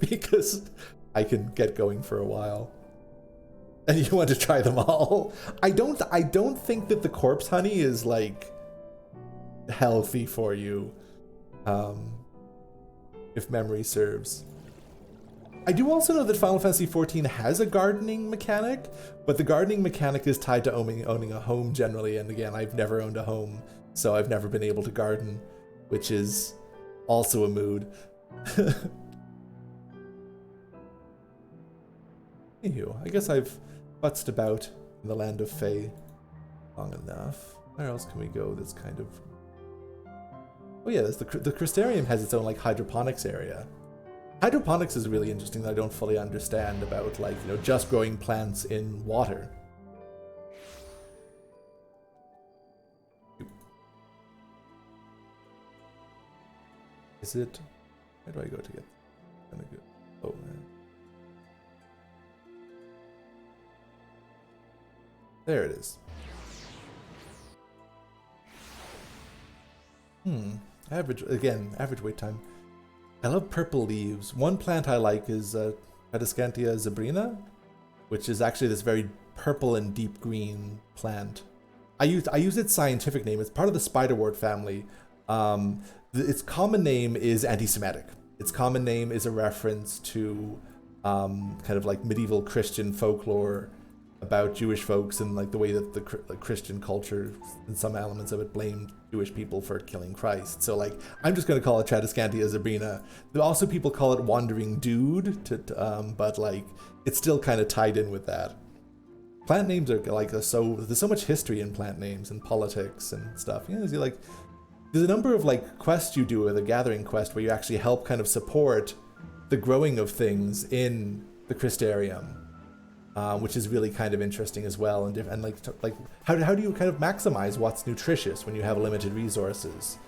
Because I can get going for a while. And you want to try them all? I don't think that the corpse honey is, like, healthy for you. If memory serves. I do also know that Final Fantasy XIV has a gardening mechanic, but the gardening mechanic is tied to owning a home generally, and again, I've never owned a home, so I've never been able to garden, which is also a mood. Anywho, I guess I've futzed about in the land of Fae long enough. Where else can we go that's kind of... Oh yeah, the Crystarium has its own like hydroponics area. Hydroponics is really interesting that I don't fully understand about, like, you know, just growing plants in water. Is it... Where do I go to get... Oh, man. There it is. Average wait time. I love purple leaves. One plant I like is Pediscantia zebrina, which is actually this very purple and deep green plant. I use its scientific name. It's part of the spiderwort family. Its common name is anti-Semitic. Its common name is a reference to kind of like medieval Christian folklore about Jewish folks and like the way that the Christian culture and some elements of it blamed Jewish people for killing Christ. So like I'm just going to call it Tradescantia zebrina. Also people call it wandering dude, but like it's still kind of tied in with that. Plant names are like there's so much history in plant names and politics and stuff. You know, there's a number of like quests you do with a gathering quest where you actually help kind of support the growing of things in the Crystarium. Which is really kind of interesting as well, and like how do you kind of maximize what's nutritious when you have limited resources?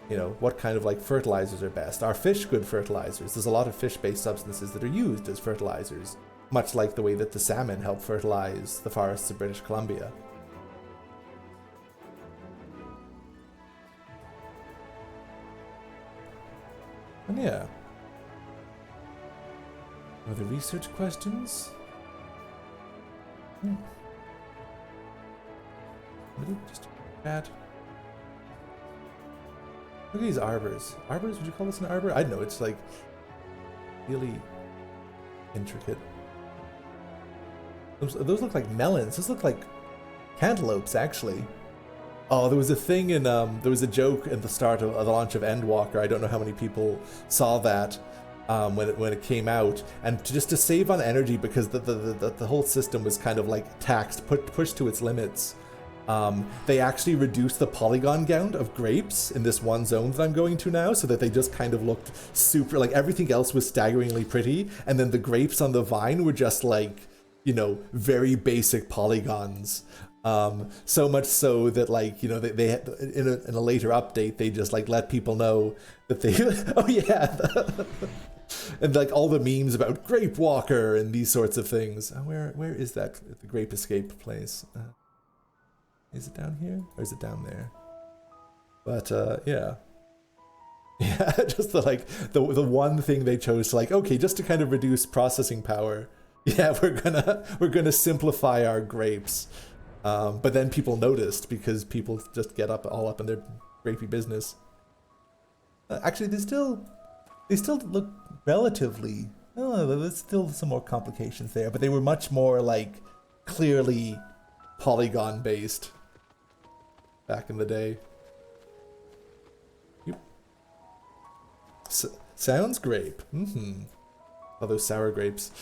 You know, what kind of like fertilizers are best? Are fish good fertilizers? There's a lot of fish-based substances that are used as fertilizers, much like the way that the salmon help fertilize the forests of British Columbia. And yeah, other research questions? Just chat. Look at these arbors. Arbors? Would you call this an arbor? I don't know. It's like really intricate. Those look like melons. Those look like cantaloupes, actually. Oh, there was a thing in there was a joke at the start of the launch of Endwalker. I don't know how many people saw that. When it came out, and just to save on energy because the whole system was kind of like taxed, pushed to its limits, they actually reduced the polygon count of grapes in this one zone that I'm going to now, so that they just kind of looked super, like everything else was staggeringly pretty, and then the grapes on the vine were just like, you know, very basic polygons. So much so that like, you know, they had, in a later update they just like let people know that they oh yeah and like all the memes about Grape Walker and these sorts of things. Where is that, the Grape Escape place? Is it down here or is it down there? But yeah, just the one thing they chose to like, okay, just to kind of reduce processing power, yeah, we're gonna simplify our grapes. But then people noticed because people just get all up in their grapey business. Actually, they still look relatively. Oh, there's still some more complications there, but they were much more like clearly polygon based back in the day. Yep. Sounds grape. All those sour grapes.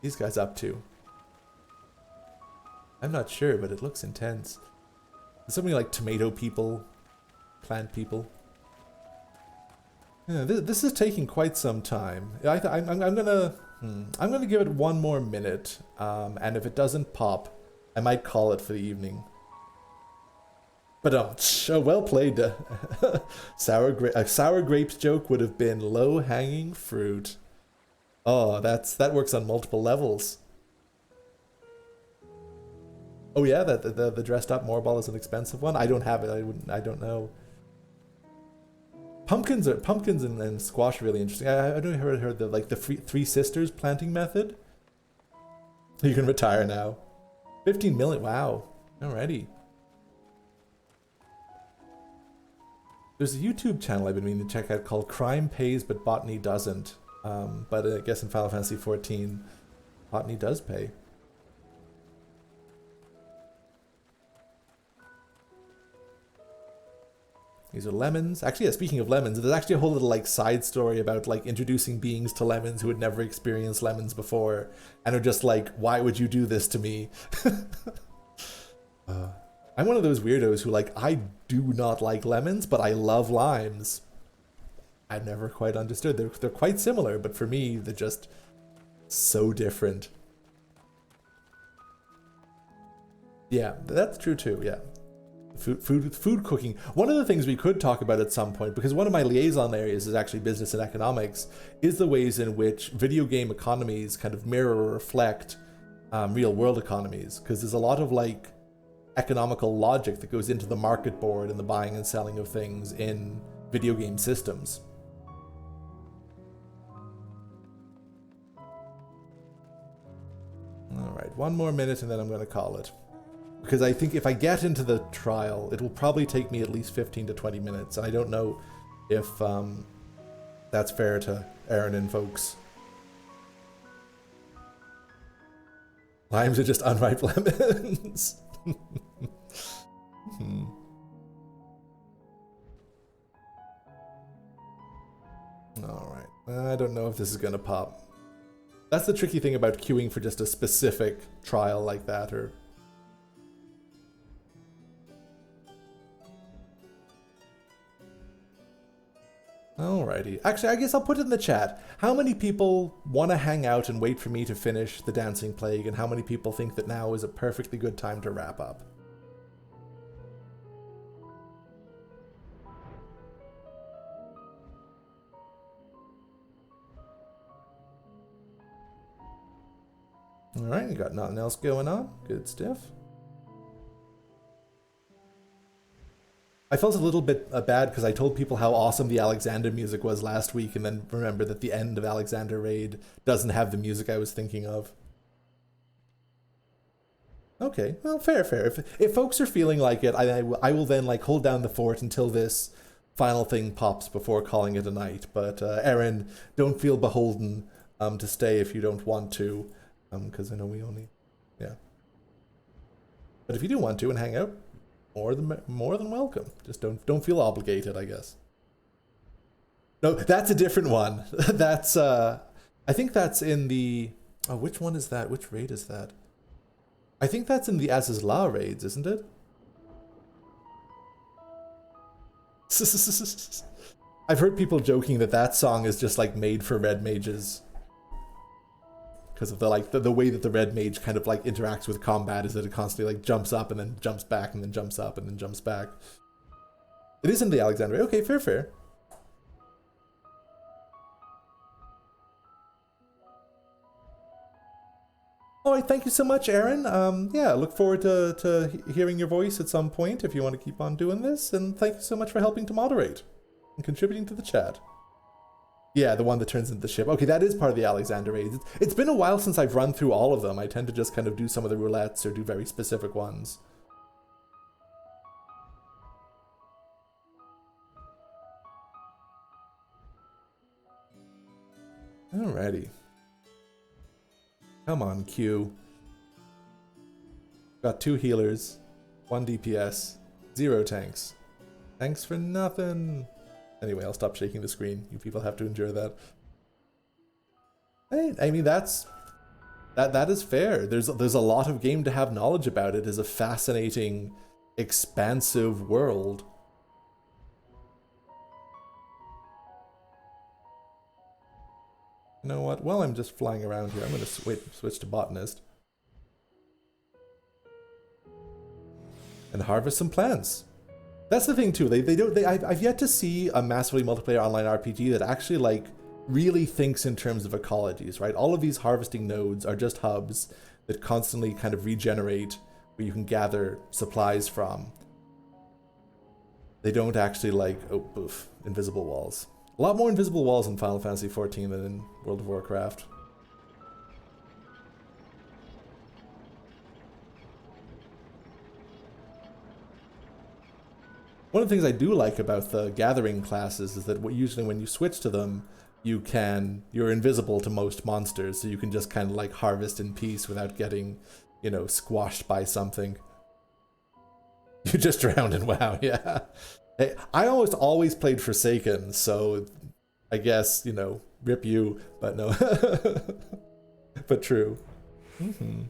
These guys up to? I'm not sure, but it looks intense. There's something like tomato people, plant people. Yeah, this is taking quite some time. I'm gonna give it one more minute, and if it doesn't pop, I might call it for the evening. But oh, well played. A sour grapes joke would have been low-hanging fruit. Oh, that works on multiple levels. Oh yeah, the dressed up Moorball is an expensive one. I don't have it. I don't know. Pumpkins and squash are really interesting. I don't heard the three sisters planting method. You can retire now. 15 million. Wow. Alrighty. There's a YouTube channel I've been meaning to check out called Crime Pays But Botany Doesn't. But I guess in Final Fantasy XIV, botany does pay. These are lemons. Actually, yeah, speaking of lemons, there's actually a whole little like side story about like introducing beings to lemons who had never experienced lemons before and are just like, why would you do this to me? I'm one of those weirdos who like, I do not like lemons, but I love limes. I've never quite understood. They're quite similar, but for me, they're just so different. Yeah, that's true too, yeah. Food cooking. One of the things we could talk about at some point, because one of my liaison areas is actually business and economics, is the ways in which video game economies kind of mirror or reflect real world economies. Because there's a lot of like economical logic that goes into the market board and the buying and selling of things in video game systems. Alright, one more minute and then I'm going to call it. Because I think if I get into the trial, it will probably take me at least 15 to 20 minutes. And I don't know if that's fair to Aaron and folks. Limes are just unripe lemons. All right. I don't know if this is going to pop. That's the tricky thing about queuing for just a specific trial like that, or... Alrighty. Actually, I guess I'll put it in the chat. How many people want to hang out and wait for me to finish the Dancing Plague, and how many people think that now is a perfectly good time to wrap up? Alright, you got nothing else going on. Good stuff. I felt a little bit bad because I told people how awesome the Alexander music was last week, and then remember that the end of Alexander Raid doesn't have the music I was thinking of. Okay, well, fair. If folks are feeling like it, I will then like hold down the fort until this final thing pops before calling it a night. But Erin, don't feel beholden to stay if you don't want to, because I know we only, yeah. But if you do want to and hang out, more than welcome. Just don't feel obligated, I guess. No, that's a different one. That's I think that's in the, oh, which one is that? Which raid is that? I think that's in the Azizla raids, isn't it? I've heard people joking that that song is just like made for red mages. Because of the way that the red mage kind of like interacts with combat is that it constantly like jumps up and then jumps back and then jumps up and then jumps back. It is in the Alexandria. Okay, fair. All right, thank you so much, Erin. Yeah, look forward to hearing your voice at some point if you want to keep on doing this. And thank you so much for helping to moderate and contributing to the chat. Yeah, the one that turns into the ship. Okay, that is part of the Alexander raids. It's been a while since I've run through all of them. I tend to just kind of do some of the roulettes or do very specific ones. Alrighty. Come on, Q. Got 2 healers, 1 DPS, 0 tanks. Thanks for nothing. Anyway, I'll stop shaking the screen. You people have to endure that. Hey, I mean, that is fair. There's a lot of game to have knowledge about. It is a fascinating, expansive world. You know what? While I'm just flying around here, I'm going to switch to Botanist. And harvest some plants. That's the thing too. I've yet to see a massively multiplayer online RPG that actually like really thinks in terms of ecologies, right? All of these harvesting nodes are just hubs that constantly kind of regenerate where you can gather supplies from. They don't actually like, oh, oof, invisible walls. A lot more invisible walls in Final Fantasy XIV than in World of Warcraft. One of the things I do like about the gathering classes is that usually when you switch to them, you're invisible to most monsters, so you can just kind of like harvest in peace without getting, you know, squashed by something. You just drowned in WoW, yeah. Hey, I almost always played Forsaken, so I guess, you know, rip you, but no. But true. Mm-hmm.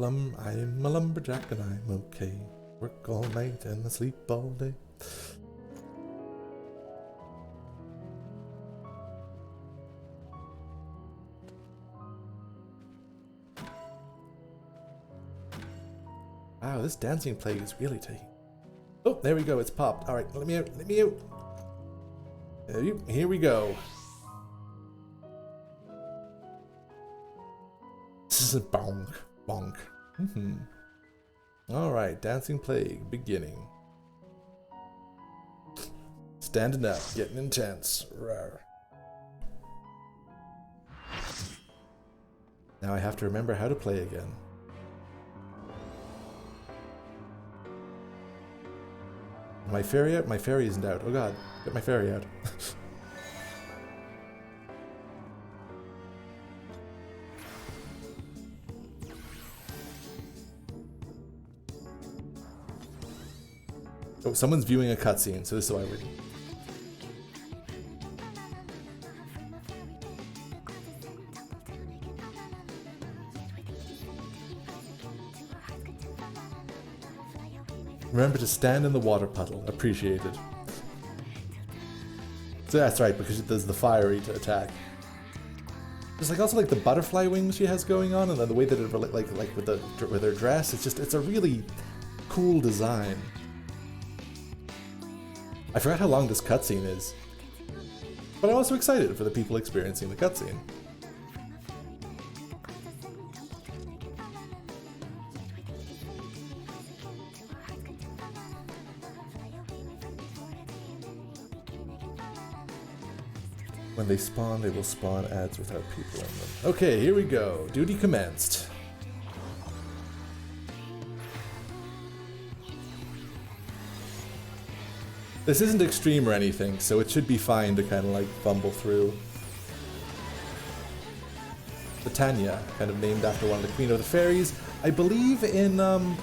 I'm a lumberjack and I'm okay. Work all night and I sleep all day. Wow, this dancing plague is really taking... Oh, there we go, it's popped. Alright, let me out, let me out. Here we go. This is a bonk. Bonk. Mm-hmm. Alright, dancing plague, beginning. Standing up, getting intense. Rawr. Now I have to remember how to play again. My fairy out? My fairy isn't out. Oh god, get my fairy out. Oh, someone's viewing a cutscene, so this is why we're... Remember to stand in the water puddle. Appreciated. So that's right, because it does the fiery to attack. There's like also like the butterfly wings she has going on, and then the way that it like with her dress. It's a really cool design. I forgot how long this cutscene is, but I'm also excited for the people experiencing the cutscene. When they spawn, they will spawn ads without people in them. Okay, here we go. Duty commenced. This isn't extreme or anything, so it should be fine to kind of like fumble through. Titania, kind of named after one of the Queen of the Fairies. I believe in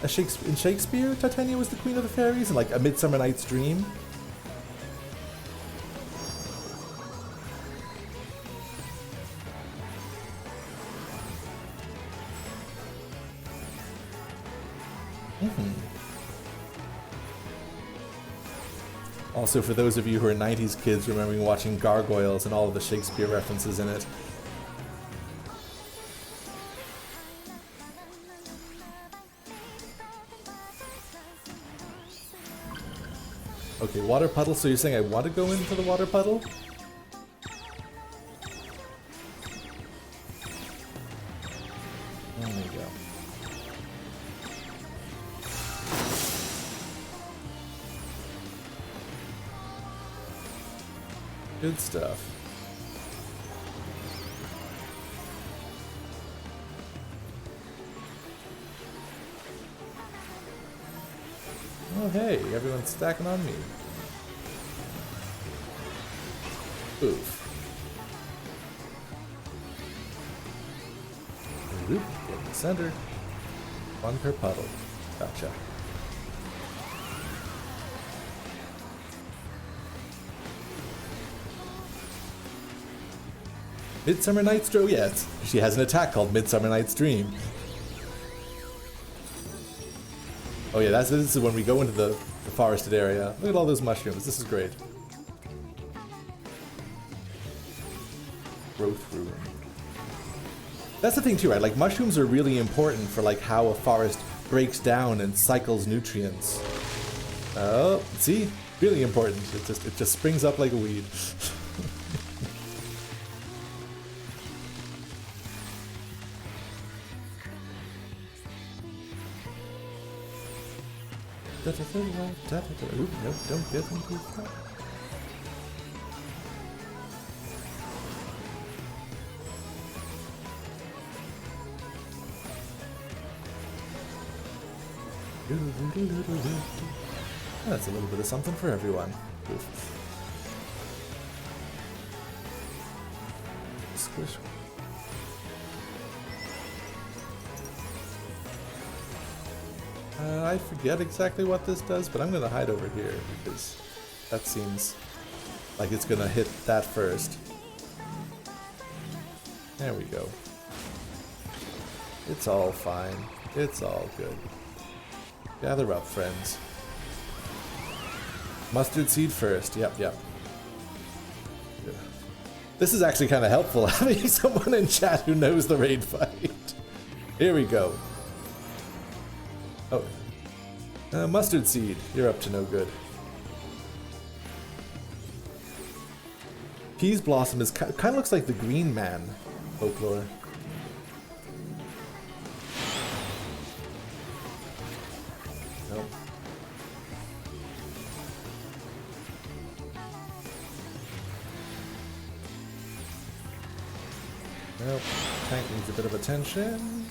Shakespeare, Titania was the Queen of the Fairies in like A Midsummer Night's Dream. Also, for those of you who are 90s kids remembering watching Gargoyles and all of the Shakespeare references in it. Okay, water puddle, so you're saying I want to go into the water puddle? There we go. Good stuff. Oh hey, everyone's stacking on me. Oof. Oop, get in the center. One per puddle. Gotcha. Midsummer Night's Dream. Oh, yeah, she has an attack called Midsummer Night's Dream. Oh yeah, this is when we go into the forested area. Look at all those mushrooms. This is great. Growth room. That's the thing too, right? Like mushrooms are really important for like how a forest breaks down and cycles nutrients. Oh, see, really important. It just springs up like a weed. Ooh, nope, don't get into that. That's a little bit of something for everyone. Oof. Squish. I forget exactly what this does, but I'm gonna hide over here because that seems like it's gonna hit that first. There we go. It's all fine. It's all good. Gather up, friends. Mustard seed first. Yep. Yeah. This is actually kind of helpful, having someone in chat who knows the raid fight. Here we go. Oh. Mustard seed. You're up to no good. Peas Blossom is kind of looks like the Green Man folklore. Nope. Nope. Tank needs a bit of attention.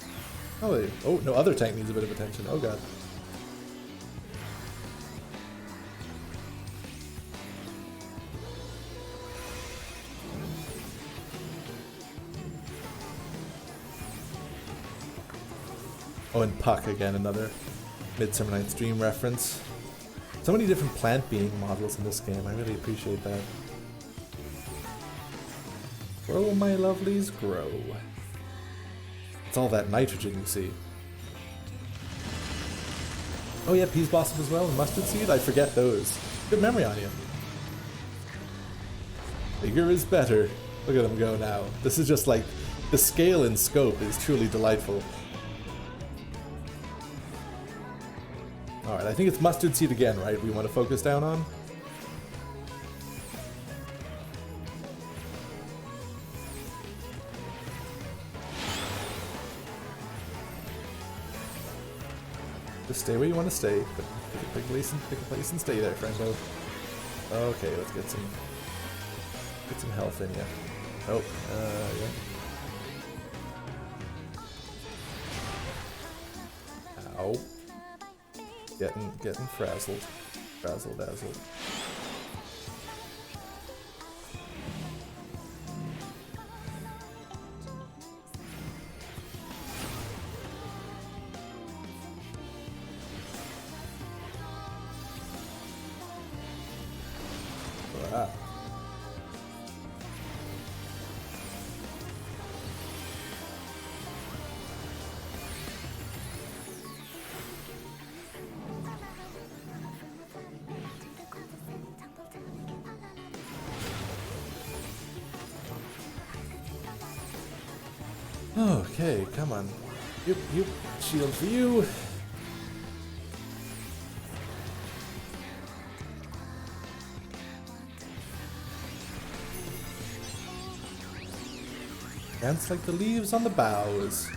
Oh, no, other tank needs a bit of attention. Oh god. Oh, and Puck again, another Midsummer Night's Dream reference. So many different plant being models in this game. I really appreciate that. Grow, my lovelies, grow. It's all that nitrogen you see. Oh yeah, peas blossom as well, and mustard seed? I forget those. Good memory on you. Bigger is better. Look at them go now. This is just like, the scale and scope is truly delightful. Alright, I think it's mustard seed again, right? We want to focus down on? Just stay where you want to stay. Pick a place and stay there, friendo. Okay, let's get some health in you. Oh, yeah. Ow. Getting frazzled. Frazzle dazzled. Ah. Okay, come on. You shield for you. Dance like the leaves on the boughs.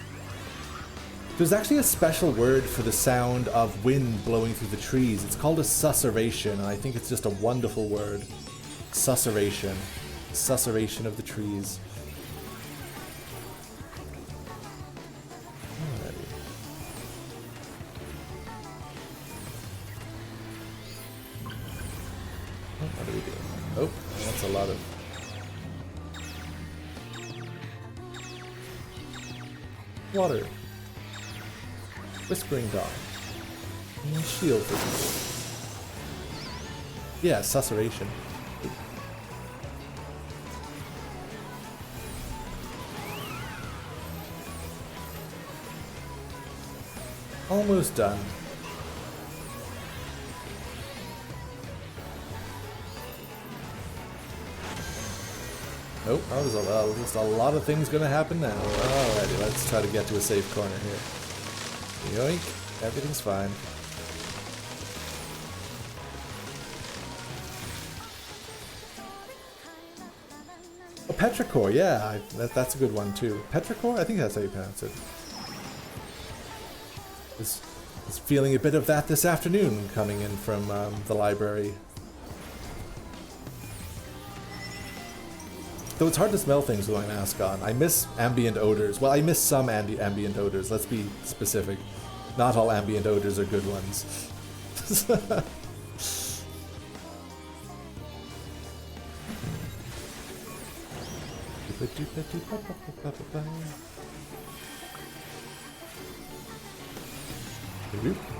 There's actually a special word for the sound of wind blowing through the trees. It's called a susurration, and I think it's just a wonderful word. Susurration. Susurration of the trees. What are we doing? Oh, that's a lot of... water. Whispering Dawn. And shield for you. Yeah, susurration. Almost done. Nope, there's just a lot of things gonna happen now. Alrighty, let's try to get to a safe corner here. Yoink, everything's fine. Oh, petrichor, yeah, that's a good one too. Petrichor? I think that's how you pronounce it. Was feeling a bit of that this afternoon coming in from the library. Though it's hard to smell things with my mask on. I miss ambient odors. Well, I miss some ambient odors. Let's be specific. Not all ambient odors are good ones.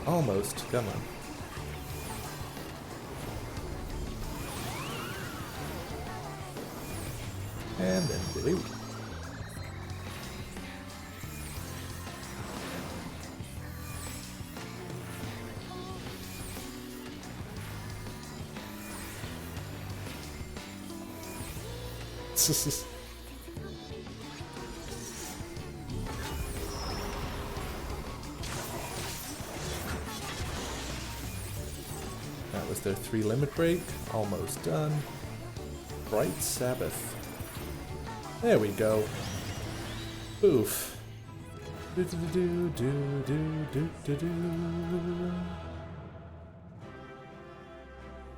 Almost. Come on. And then blue. That was their 3 limit break. Almost done. Bright Sabbath. There we go. Oof.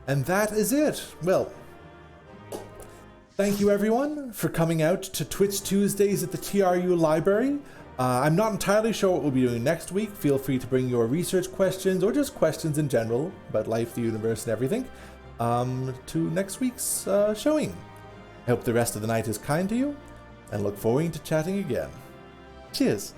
And that is it. Well, thank you everyone for coming out to Twitch Tuesdays at the TRU Library. I'm not entirely sure what we'll be doing next week. Feel free to bring your research questions or just questions in general about life, the universe, and everything to next week's showing. I hope the rest of the night is kind to you, and look forward to chatting again. Cheers!